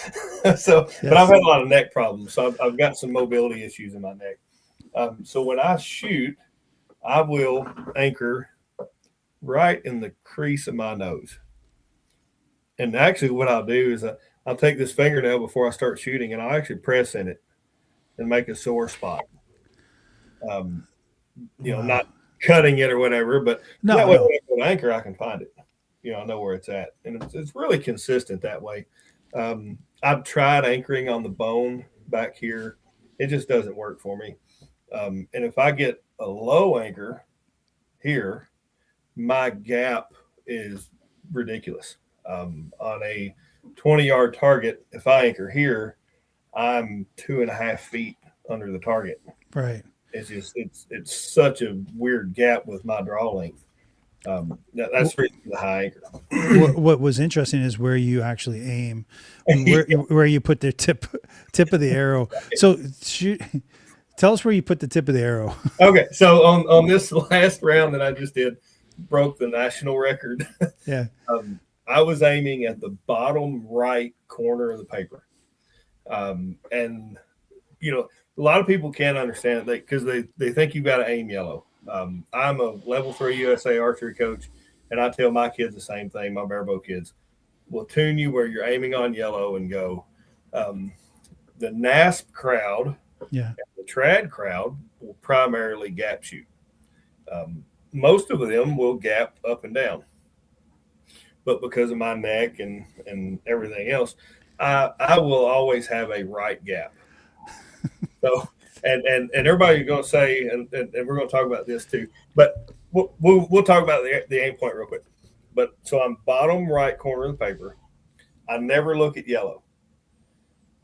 [SPEAKER 2] but I've
[SPEAKER 1] Yes.
[SPEAKER 2] had a lot of neck problems, so I've got some mobility issues in my neck. So when I shoot, I will anchor right in the crease of my nose. And actually, what I'll do is I'll take this fingernail before I start shooting, and I'll actually press in it and make a sore spot. Um,
[SPEAKER 1] Wow.
[SPEAKER 2] Not cutting it or whatever, but that
[SPEAKER 1] No,
[SPEAKER 2] way
[SPEAKER 1] no.
[SPEAKER 2] when I go to anchor, I can find it. I know where it's at, and it's really consistent that way. I've tried anchoring on the bone back here; it just doesn't work for me. And if I get a low anchor here, my gap is ridiculous. On a 20-yard target, if I anchor here, I'm 2.5 feet under the target.
[SPEAKER 1] Right.
[SPEAKER 2] It's such a weird gap with my draw length. That's the reason for the high anchor.
[SPEAKER 1] What was interesting is where you actually aim, where you put the tip of the arrow. So shoot, tell us where you put the tip of the arrow.
[SPEAKER 2] Okay, so on this last round that I just did, broke the national record.
[SPEAKER 1] Yeah.
[SPEAKER 2] I was aiming at the bottom right corner of the paper, and a lot of people can't understand it because they think you've got to aim yellow. I'm a level 3 USA archery coach, and I tell my kids the same thing. My barebow kids will tune you where you're aiming on yellow and go. The NASP crowd,
[SPEAKER 1] yeah,
[SPEAKER 2] and the trad crowd will primarily gap shoot. Most of them will gap up and down, but because of my neck and everything else, I will always have a right gap. So, and everybody's going to say, and we're going to talk about this too, but we'll talk about the aim point real quick. But so I'm bottom right corner of the paper. I never look at yellow.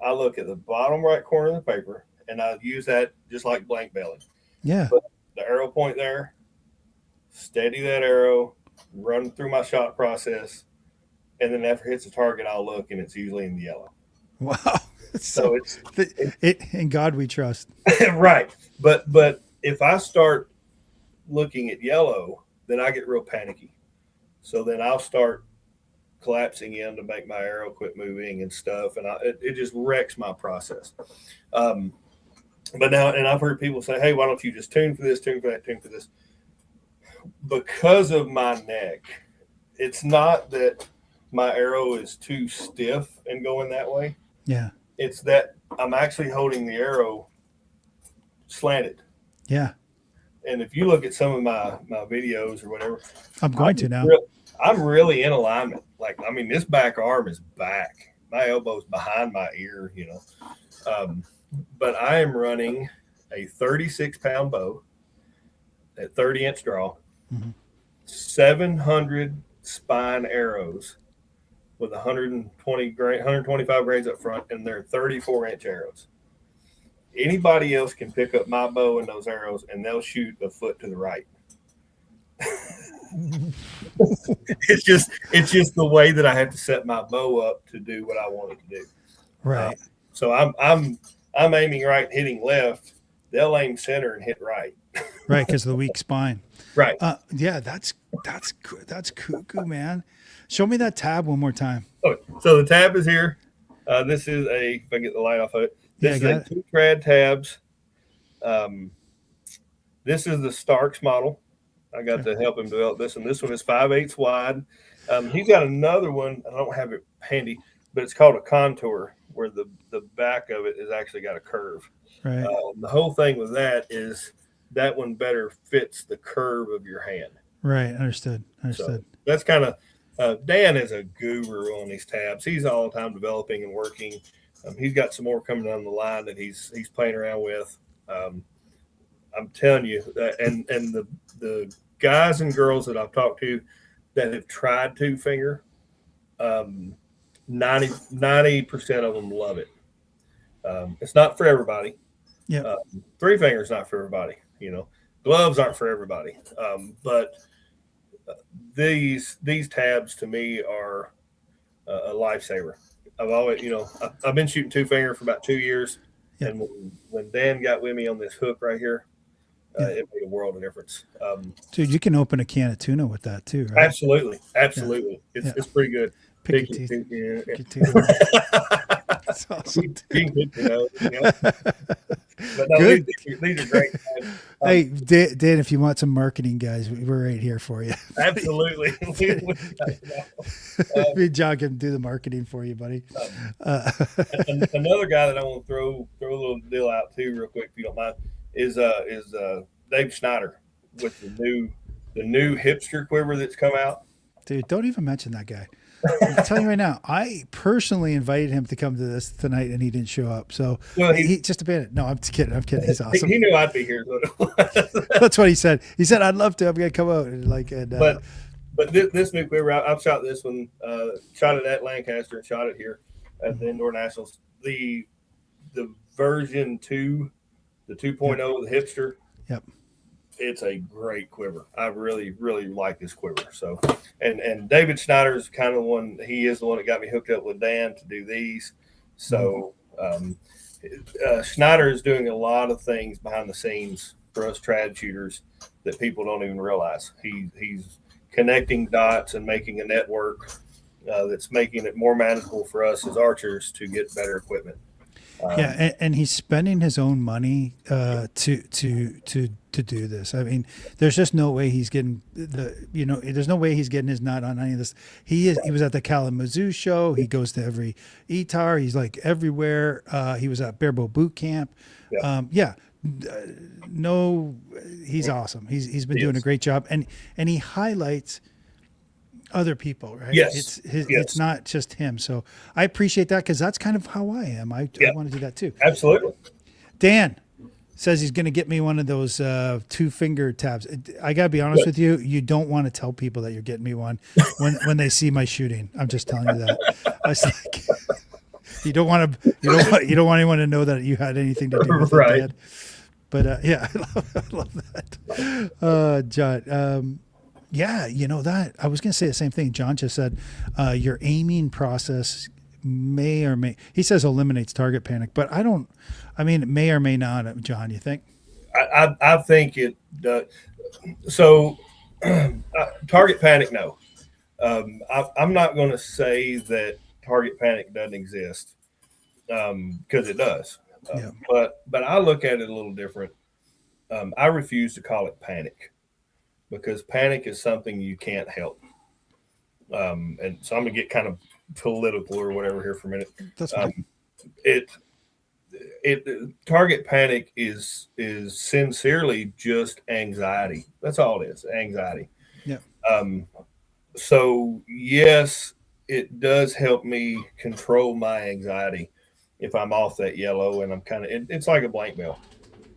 [SPEAKER 2] I look at the bottom right corner of the paper, and I use that just like blank belly.
[SPEAKER 1] Yeah.
[SPEAKER 2] Put the arrow point there, steady that arrow, run through my shot process, and then after it hits the target, I'll look, and it's usually in the yellow.
[SPEAKER 1] Wow.
[SPEAKER 2] So
[SPEAKER 1] it in God we trust.
[SPEAKER 2] Right. But if I start looking at yellow, then I get real panicky. So then I'll start collapsing in to make my arrow quit moving and stuff, and it just wrecks my process. But now, and I've heard people say, "Hey, why don't you just tune for this, tune for that, tune for this?" Because of my neck, it's not that my arrow is too stiff and going that way.
[SPEAKER 1] Yeah.
[SPEAKER 2] It's that I'm actually holding the arrow slanted.
[SPEAKER 1] Yeah.
[SPEAKER 2] And if you look at some of my videos or whatever,
[SPEAKER 1] I'm going to now.
[SPEAKER 2] I'm really in alignment. Like, I mean, this back arm is back. My elbow's behind my ear, But I am running a 36-pound bow at 30-inch draw, 700 spine arrows with 125 grains up front, and they're 34-inch arrows. Anybody else can pick up my bow and those arrows, and they'll shoot a foot to the right. It's just the way that I have to set my bow up to do what I want it to do.
[SPEAKER 1] Right.
[SPEAKER 2] So I'm aiming right, hitting left. They'll aim center and hit right.
[SPEAKER 1] Right, because of the weak spine.
[SPEAKER 2] Right.
[SPEAKER 1] Yeah, that's cuckoo, man. Show me that tab one more time.
[SPEAKER 2] Okay. So the tab is here. This is if I get the light off of it. This is 2 trad tabs. This is the Starks model. I got to help him develop this one. This one is 5/8 wide. He's got another one. I don't have it handy, but it's called a contour, where the back of it is actually got a curve.
[SPEAKER 1] Right.
[SPEAKER 2] The whole thing with that is that one better fits the curve of your hand.
[SPEAKER 1] Right. Understood.
[SPEAKER 2] So that's kind of Dan is a guru on these tabs. He's all the time developing and working. He's got some more coming down the line that he's playing around with. I'm telling you, and the guys and girls that I've talked to that have tried 2-finger, 90% of them love it. It's not for everybody.
[SPEAKER 1] Yeah.
[SPEAKER 2] 3-finger is not for everybody. Gloves aren't for everybody. But these tabs to me are a lifesaver. I've always, I've been shooting 2-finger for about 2 years, and when Dan got with me on this hook right here, it made a world of difference.
[SPEAKER 1] Dude, you can open a can of tuna with that too, right?
[SPEAKER 2] Absolutely. Yeah. It's pretty good.
[SPEAKER 1] Pick your teeth. That's awesome.
[SPEAKER 2] But no, good. These are great.
[SPEAKER 1] Hey, Dan, if you want some marketing, guys, we're right here for you.
[SPEAKER 2] Absolutely.
[SPEAKER 1] Me and John can do the marketing for you, buddy.
[SPEAKER 2] Another guy that I want to throw a little deal out too, real quick, if you don't mind, is Dave Schneider with the new hipster quiver that's come out.
[SPEAKER 1] Dude, don't even mention that guy. I'm telling you right now, I personally invited him to come to this tonight, and he didn't show up. So
[SPEAKER 2] Well,
[SPEAKER 1] he just abandoned. No, I'm just kidding. I'm kidding. He's awesome.
[SPEAKER 2] he knew I'd be here.
[SPEAKER 1] That's what he said. He said, "I'd love to. I'm gonna come out." And
[SPEAKER 2] But this new quiver, I've shot this one, shot it at Lancaster and shot it here at the Indoor Nationals. The version 2, the 2.0, the hipster.
[SPEAKER 1] Yep.
[SPEAKER 2] It's a great quiver. I really, really like this quiver. So, and David Schneider's kind of one. He is the one that got me hooked up with Dan to do these. So, Schneider is doing a lot of things behind the scenes for us trad shooters that people don't even realize. He's connecting dots and making a network that's making it more manageable for us as archers to get better equipment.
[SPEAKER 1] And he's spending his own money to do this. I mean, there's just no way he's getting there's no way he's getting his nut on any of this. He was at the Kalamazoo show. He goes to every ETAR. He's like everywhere. He was at Barebow Boot Camp. No, he's awesome. He's been doing a great job, and he highlights other people, right?
[SPEAKER 2] Yes.
[SPEAKER 1] It's not just him. So I appreciate that, because that's kind of how I am. I want to do that too.
[SPEAKER 2] Absolutely.
[SPEAKER 1] Dan says he's going to get me one of those 2-finger tabs. I got to be honest with you. You don't want to tell people that you're getting me one when they see my shooting. I'm just telling you that. I was like, you don't want anyone to know that you had anything to do with it, Dan. But I love that. John, that I was going to say the same thing. John just said your aiming process may or may, he says, eliminates target panic, but it may or may not. John, you think?
[SPEAKER 2] I think it does. So target panic, no. I'm not going to say that target panic doesn't exist, because it does. But I look at it a little different. I refuse to call it panic, because panic is something you can't help. And so I'm gonna get kind of political or whatever here for a minute.
[SPEAKER 1] That's fine.
[SPEAKER 2] Target panic is sincerely just anxiety. That's all it is, anxiety.
[SPEAKER 1] Yeah.
[SPEAKER 2] So yes, it does help me control my anxiety if I'm off that yellow and I'm kind of, it's like a blank mail.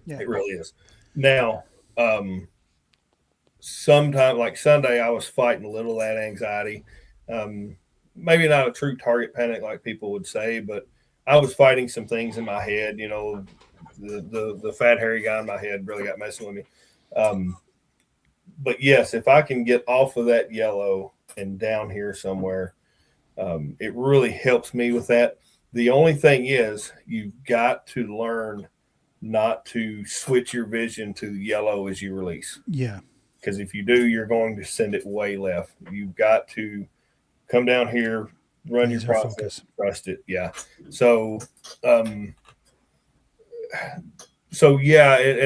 [SPEAKER 2] Yeah. It really is. Now, sometime like Sunday, I was fighting a little of that anxiety. Maybe not a true target panic like people would say, but I was fighting some things in my head. The fat hairy guy in my head really got messing with me. But yes, if I can get off of that yellow and down here somewhere, it really helps me with that. The only thing is, you've got to learn not to switch your vision to yellow as you release.
[SPEAKER 1] Yeah.
[SPEAKER 2] Because if you do, you're going to send it way left. You've got to come down here, run your process, trust it. Yeah. So and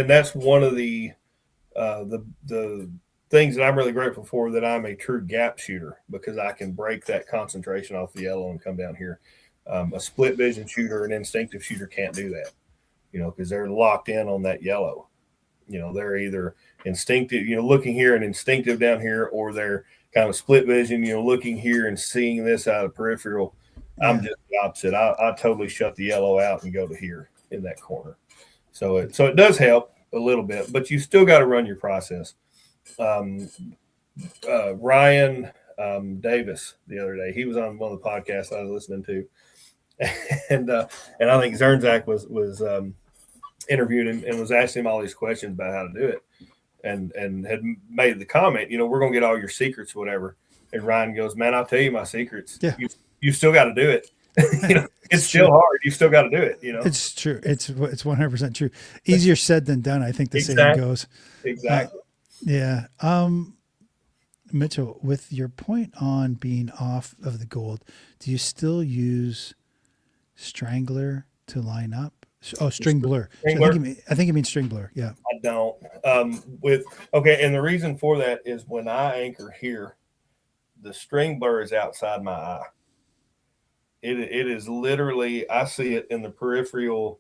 [SPEAKER 2] that's one of the things that I'm really grateful for, that I'm a true gap shooter, because I can break that concentration off the yellow and come down here. A split vision shooter, an instinctive shooter can't do that, because they're locked in on that yellow. They're either instinctive, looking here and instinctive down here, or they're kind of split vision, looking here and seeing this out of peripheral. Yeah. I'm just the opposite. I totally shut the yellow out and go to here in that corner. So it does help a little bit, but you still got to run your process. Ryan Davis the other day, he was on one of the podcasts I was listening to, and I think Zernzak was interviewed him and was asking him all these questions about how to do it, and had made the comment, we're gonna get all your secrets, whatever. And Ryan goes, man, I'll tell you my secrets. Yeah. You still got to do it. It's still true. Hard. You still got to do it.
[SPEAKER 1] It's true. It's 100% true. Easier said than done, I think the saying goes.
[SPEAKER 2] Exactly.
[SPEAKER 1] Yeah. Mitchell, with your point on being off of the gold, do you still use Strangler to line up? Oh, string blur. So I think you mean string blur. Yeah.
[SPEAKER 2] I don't. And the reason for that is, when I anchor here, the string blur is outside my eye. It is literally, I see it in the peripheral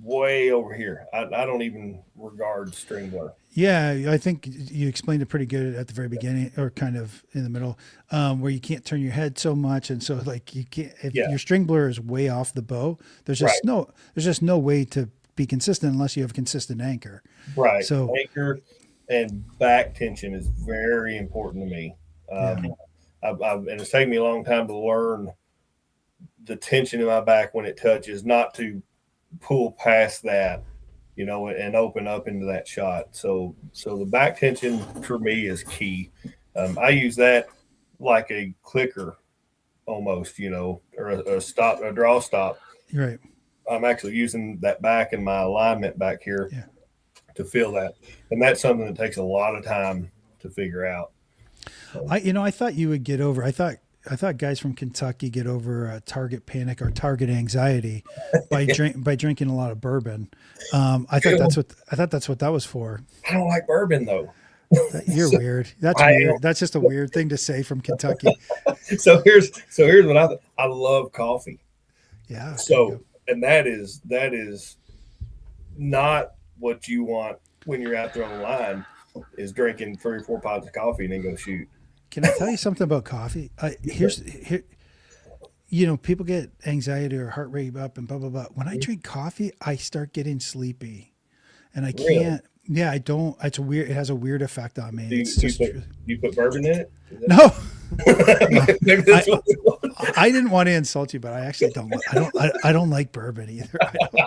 [SPEAKER 2] way over here. I don't even regard string blur.
[SPEAKER 1] Yeah, I think you explained it pretty good at the very beginning, or kind of in the middle, where you can't turn your head so much, and so like you can't, if
[SPEAKER 2] Yeah,
[SPEAKER 1] your string blur is way off the bow,
[SPEAKER 2] right,
[SPEAKER 1] there's just no way to be consistent unless you have a consistent anchor.
[SPEAKER 2] right.
[SPEAKER 1] So
[SPEAKER 2] Anchor and back tension is very important to me.
[SPEAKER 1] yeah,
[SPEAKER 2] And it's taken me a long time to learn the tension in my back when it touches, not to pull past that, and open up into that shot. So the back tension for me is key. I use that like a clicker almost, or a stop, a draw stop.
[SPEAKER 1] you're right.
[SPEAKER 2] I'm actually using that back in my alignment back here
[SPEAKER 1] Yeah,
[SPEAKER 2] to feel that, and that's something that takes a lot of time to figure out. So,
[SPEAKER 1] I thought you would get over. I thought guys from Kentucky get over target panic or target anxiety by drinking a lot of bourbon. I thought that's what that was for.
[SPEAKER 2] I don't like bourbon though.
[SPEAKER 1] You're
[SPEAKER 2] so
[SPEAKER 1] weird. That's
[SPEAKER 2] I
[SPEAKER 1] weird. That's just a weird thing to say from Kentucky.
[SPEAKER 2] so here's what I love coffee.
[SPEAKER 1] Yeah, there you go.
[SPEAKER 2] So, and that is not what you want when you're out there on the line, is drinking 3 or 4 pots of coffee and then go shoot.
[SPEAKER 1] Can I tell you something about coffee? Here, people get anxiety or heart rate up and blah blah blah. When I drink coffee, I start getting sleepy, and I
[SPEAKER 2] Really?
[SPEAKER 1] can't. Yeah, I don't. It's weird. It has a weird effect on me.
[SPEAKER 2] Do you,
[SPEAKER 1] It's
[SPEAKER 2] do you
[SPEAKER 1] just
[SPEAKER 2] put you put bourbon in it?
[SPEAKER 1] no, no.
[SPEAKER 2] Maybe
[SPEAKER 1] I
[SPEAKER 2] that's what it was.
[SPEAKER 1] I didn't want to insult you, but I actually don't. I don't like bourbon either.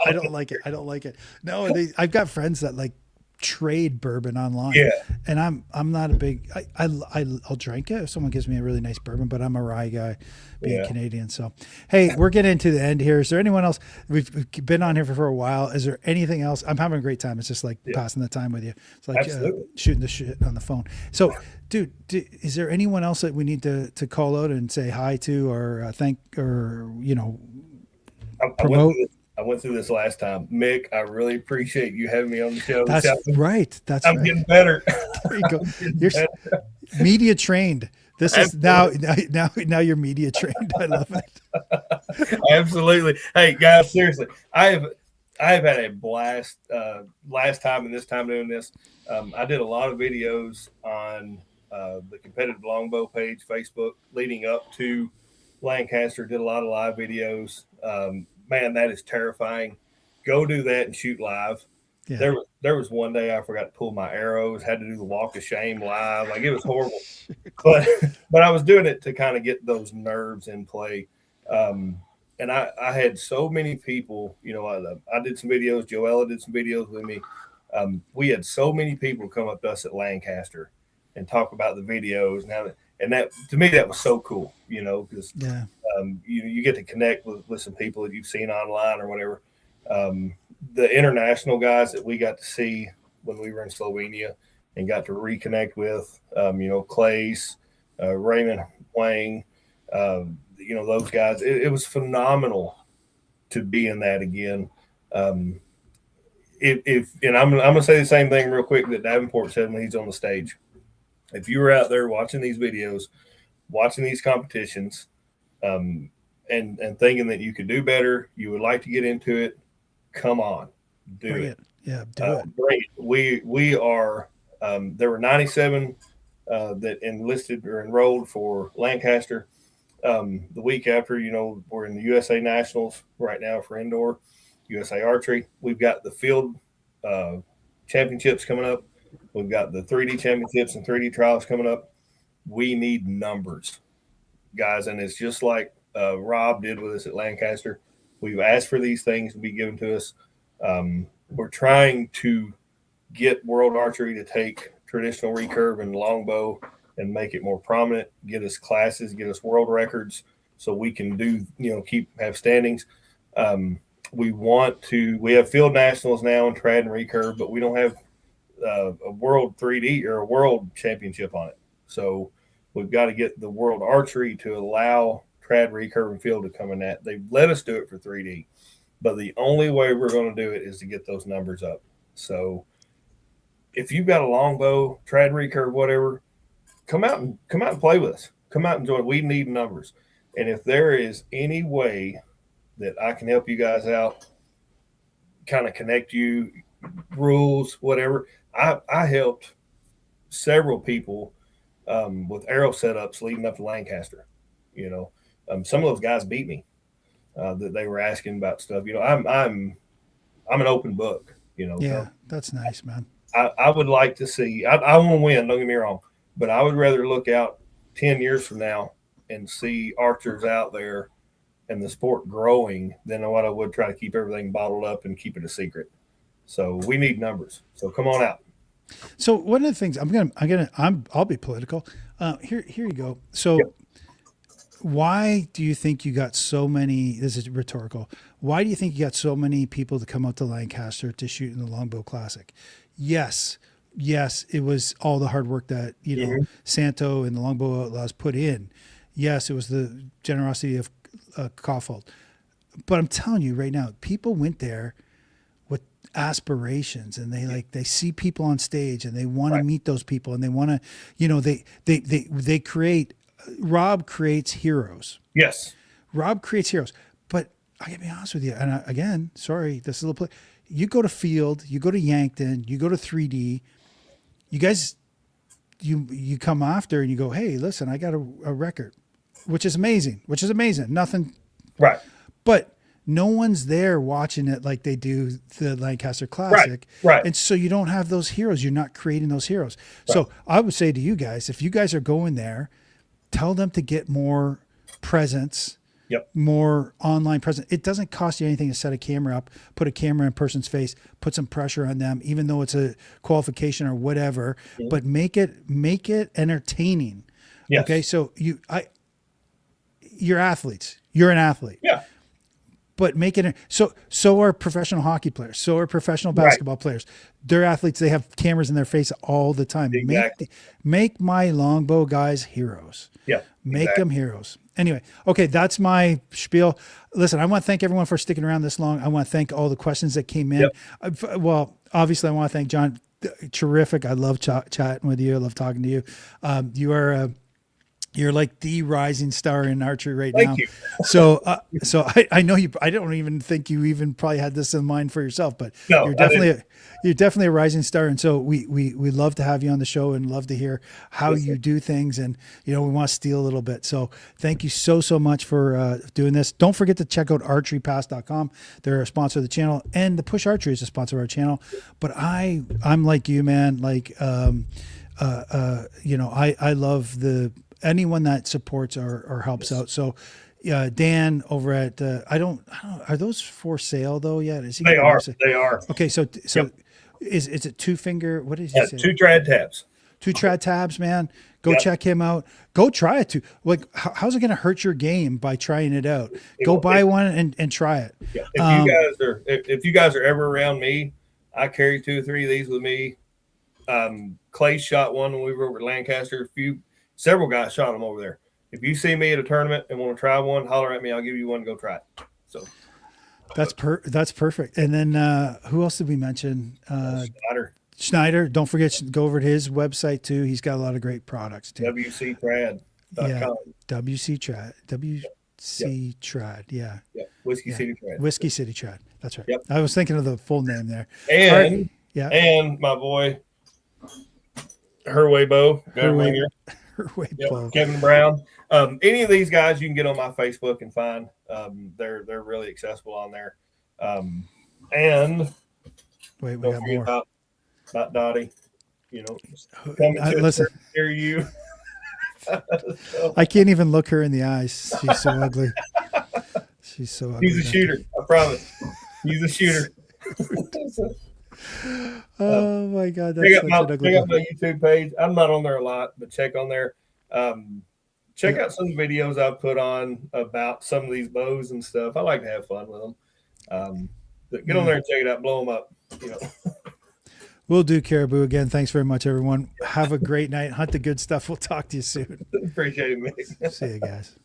[SPEAKER 1] I don't like it. I don't like it. No, I've got friends that like trade bourbon online,
[SPEAKER 2] Yeah,
[SPEAKER 1] and I'm not a big. I'll drink it if someone gives me a really nice bourbon, but I'm a rye guy, being
[SPEAKER 2] yeah.
[SPEAKER 1] Canadian. So, hey, we're getting to the end here. Is there anyone else? We've been on here for a while. Is there anything else? I'm having a great time. It's just like
[SPEAKER 2] Yeah,
[SPEAKER 1] passing the time with you. It's like
[SPEAKER 2] absolutely.
[SPEAKER 1] shooting the shit on the phone. So, dude, is there anyone else that we need to call out and say hi to, or thank, or
[SPEAKER 2] I went
[SPEAKER 1] promote?
[SPEAKER 2] through this. I went through this last time, Mick. I really appreciate you having me on the show.
[SPEAKER 1] That's right. That's
[SPEAKER 2] I'm
[SPEAKER 1] right.
[SPEAKER 2] getting better.
[SPEAKER 1] There you go.
[SPEAKER 2] I'm getting
[SPEAKER 1] You're
[SPEAKER 2] better.
[SPEAKER 1] media trained. This is
[SPEAKER 2] Absolutely.
[SPEAKER 1] now you're media trained. I love it.
[SPEAKER 2] Absolutely. Hey guys, seriously, I have had a blast last time and this time doing this. I did a lot of videos on the competitive longbow page, Facebook, leading up to Lancaster. Did a lot of live videos. Man, that is terrifying. Go do that and shoot live.
[SPEAKER 1] Yeah.
[SPEAKER 2] There was one day I forgot to pull my arrows. Had to do the walk of shame live. Like, it was horrible. But but I was doing it to kind of get those nerves in play. Um, and I had so many people. I did some videos. Joella did some videos with me. We had so many people come up to us at Lancaster and talk about the videos. And that, to me, that was so cool. Because
[SPEAKER 1] Yeah.
[SPEAKER 2] you get to connect with some people that you've seen online or whatever. The international guys that we got to see when we were in Slovenia and got to reconnect with, Clays, Raymond Wang, those guys. It was phenomenal to be in that again. Um, if and I'm gonna say the same thing real quick that Davenport said when he's on the stage. If you were out there watching these videos, watching these competitions, um, and thinking that you could do better, you would like to get into it, come on, do
[SPEAKER 1] Bring
[SPEAKER 2] it.
[SPEAKER 1] it. Yeah. Do it.
[SPEAKER 2] Great. We are. There were 97 that enlisted or enrolled for Lancaster. The week after, we're in the USA Nationals right now for indoor, USA Archery. We've got the field uh, championships coming up. We've got the 3D championships and 3D trials coming up. We need numbers, guys, and it's just like Rob did with us at Lancaster. We've asked for these things to be given to us. We're trying to get World Archery to take traditional recurve and longbow and make it more prominent, get us classes, get us world records so we can do, have standings. Um, we have field nationals now in trad and recurve, but we don't have a world 3D or a world championship on it. So we've got to get the world archery to allow trad, recurve, and field to come in that. They've let us do it for 3D, but the only way we're going to do it is to get those numbers up. So if you've got a longbow, trad, recurve, whatever, come out and play with us. Come out and join. We need numbers, and if there is any way that I can help you guys out, kind of connect you, rules, whatever. I helped several people with arrow setups leading up to Lancaster. You know, some of those guys beat me that they were asking about stuff. You know, I'm an open book. You know,
[SPEAKER 1] Yeah, that's nice, man.
[SPEAKER 2] I would like to see. I want to win. Don't get me wrong, but I would rather look out 10 years from now and see archers out there and the sport growing than what I would try to keep everything bottled up and keep it a secret. So we need numbers. So come on out.
[SPEAKER 1] So one of the things I'll be political. Here you go. So
[SPEAKER 2] Yep.
[SPEAKER 1] why do you think you got so many? This is rhetorical. Why do you think you got so many people to come out to Lancaster to shoot in the Longbow Classic? Yes, it was all the hard work that Santo and the Longbow Outlaws put in. Yes, it was the generosity of Kaufhold. But I'm telling you right now, people went there with aspirations, and they see people on stage, and they want to meet those people, and they want to, they create. Rob creates heroes.
[SPEAKER 2] Yes.
[SPEAKER 1] Rob creates heroes. But I gotta be honest with you, and again, sorry, this is a little. You go to Field, you go to Yankton, you go to 3D. You guys, you come after and you go, hey, listen, I got a record, which is amazing. Nothing.
[SPEAKER 2] Right.
[SPEAKER 1] But no one's there watching it like they do the Lancaster Classic.
[SPEAKER 2] Right.
[SPEAKER 1] And so you don't have those heroes. You're not creating those heroes.
[SPEAKER 2] Right.
[SPEAKER 1] So I would say to you guys, if you guys are going there, tell them to get more presence, more online presence. It doesn't cost you anything to set a camera up, put a camera in a person's face, put some pressure on them, even though it's a qualification or whatever, but make it entertaining.
[SPEAKER 2] Yes.
[SPEAKER 1] Okay. So you're athletes. You're an athlete.
[SPEAKER 2] Yeah.
[SPEAKER 1] But make it so are professional hockey players. So are professional basketball players. They're athletes. They have cameras in their face all the time.
[SPEAKER 2] Exactly.
[SPEAKER 1] Make my longbow guys heroes.
[SPEAKER 2] Yeah.
[SPEAKER 1] Make them heroes. Anyway, okay, that's my spiel. Listen, I want to thank everyone for sticking around this long. I want to thank all the questions that came in. Well, obviously, I want to thank Jon. Terrific. I love chatting with you. I love talking to you. You're like the rising star in archery right now.
[SPEAKER 2] Thank you.
[SPEAKER 1] So I know you. I don't even think you even probably had this in mind for yourself, but
[SPEAKER 2] No,
[SPEAKER 1] you're definitely a rising star. And so we love to have you on the show and love to hear how you do things. And we want to steal a little bit. So thank you so much for doing this. Don't forget to check out archerypass.com. They're a sponsor of the channel, and the Push Archery is a sponsor of our channel. But I'm like you, man. Like I love anyone that supports or helps out. So Dan over at I don't are those for sale though yet? Is he?
[SPEAKER 2] They are. They are.
[SPEAKER 1] Okay, so is it two finger? What did you say?
[SPEAKER 2] 2 trad tabs.
[SPEAKER 1] 2 trad tabs, man. Go check him out. Go try it too. Like, how's it going to hurt your game by trying it out? Go buy one and try it.
[SPEAKER 2] Yeah. If you guys are ever around me, I carry 2 or 3 of these with me. Clay shot one when we were over at Lancaster. Several guys shot them over there. If you see me at a tournament and want to try one, holler at me. I'll give you one and go try it. So
[SPEAKER 1] that's perfect. And then who else did we mention? Schneider. Don't forget to go over to his website too. He's got a lot of great products too.
[SPEAKER 2] WCTrad.com.
[SPEAKER 1] Yeah, WC Trad. Yeah.
[SPEAKER 2] Whiskey City Trad.
[SPEAKER 1] Whiskey City Trad. That's right.
[SPEAKER 2] Yep.
[SPEAKER 1] I was thinking of the full name there.
[SPEAKER 2] And
[SPEAKER 1] and
[SPEAKER 2] my boy Herway Bow, Kevin Brown. Any of these guys you can get on my Facebook and find. They're really accessible on there. And
[SPEAKER 1] wait, we got more
[SPEAKER 2] about Dottie. Listen, hear you.
[SPEAKER 1] I can't even look her in the eyes. She's so ugly. She's so ugly.
[SPEAKER 2] He's a shooter. I promise. He's a shooter.
[SPEAKER 1] Oh my God!
[SPEAKER 2] Check out my YouTube page. I'm not on there a lot, but check on there. Check out some videos I've put on about some of these bows and stuff. I like to have fun with them. Get on there and check it out. Blow them up.
[SPEAKER 1] We'll do, Caribou. Again, thanks very much, everyone. Have a great night. Hunt the good stuff. We'll talk to you soon.
[SPEAKER 2] Appreciate it, mate.
[SPEAKER 1] See you guys.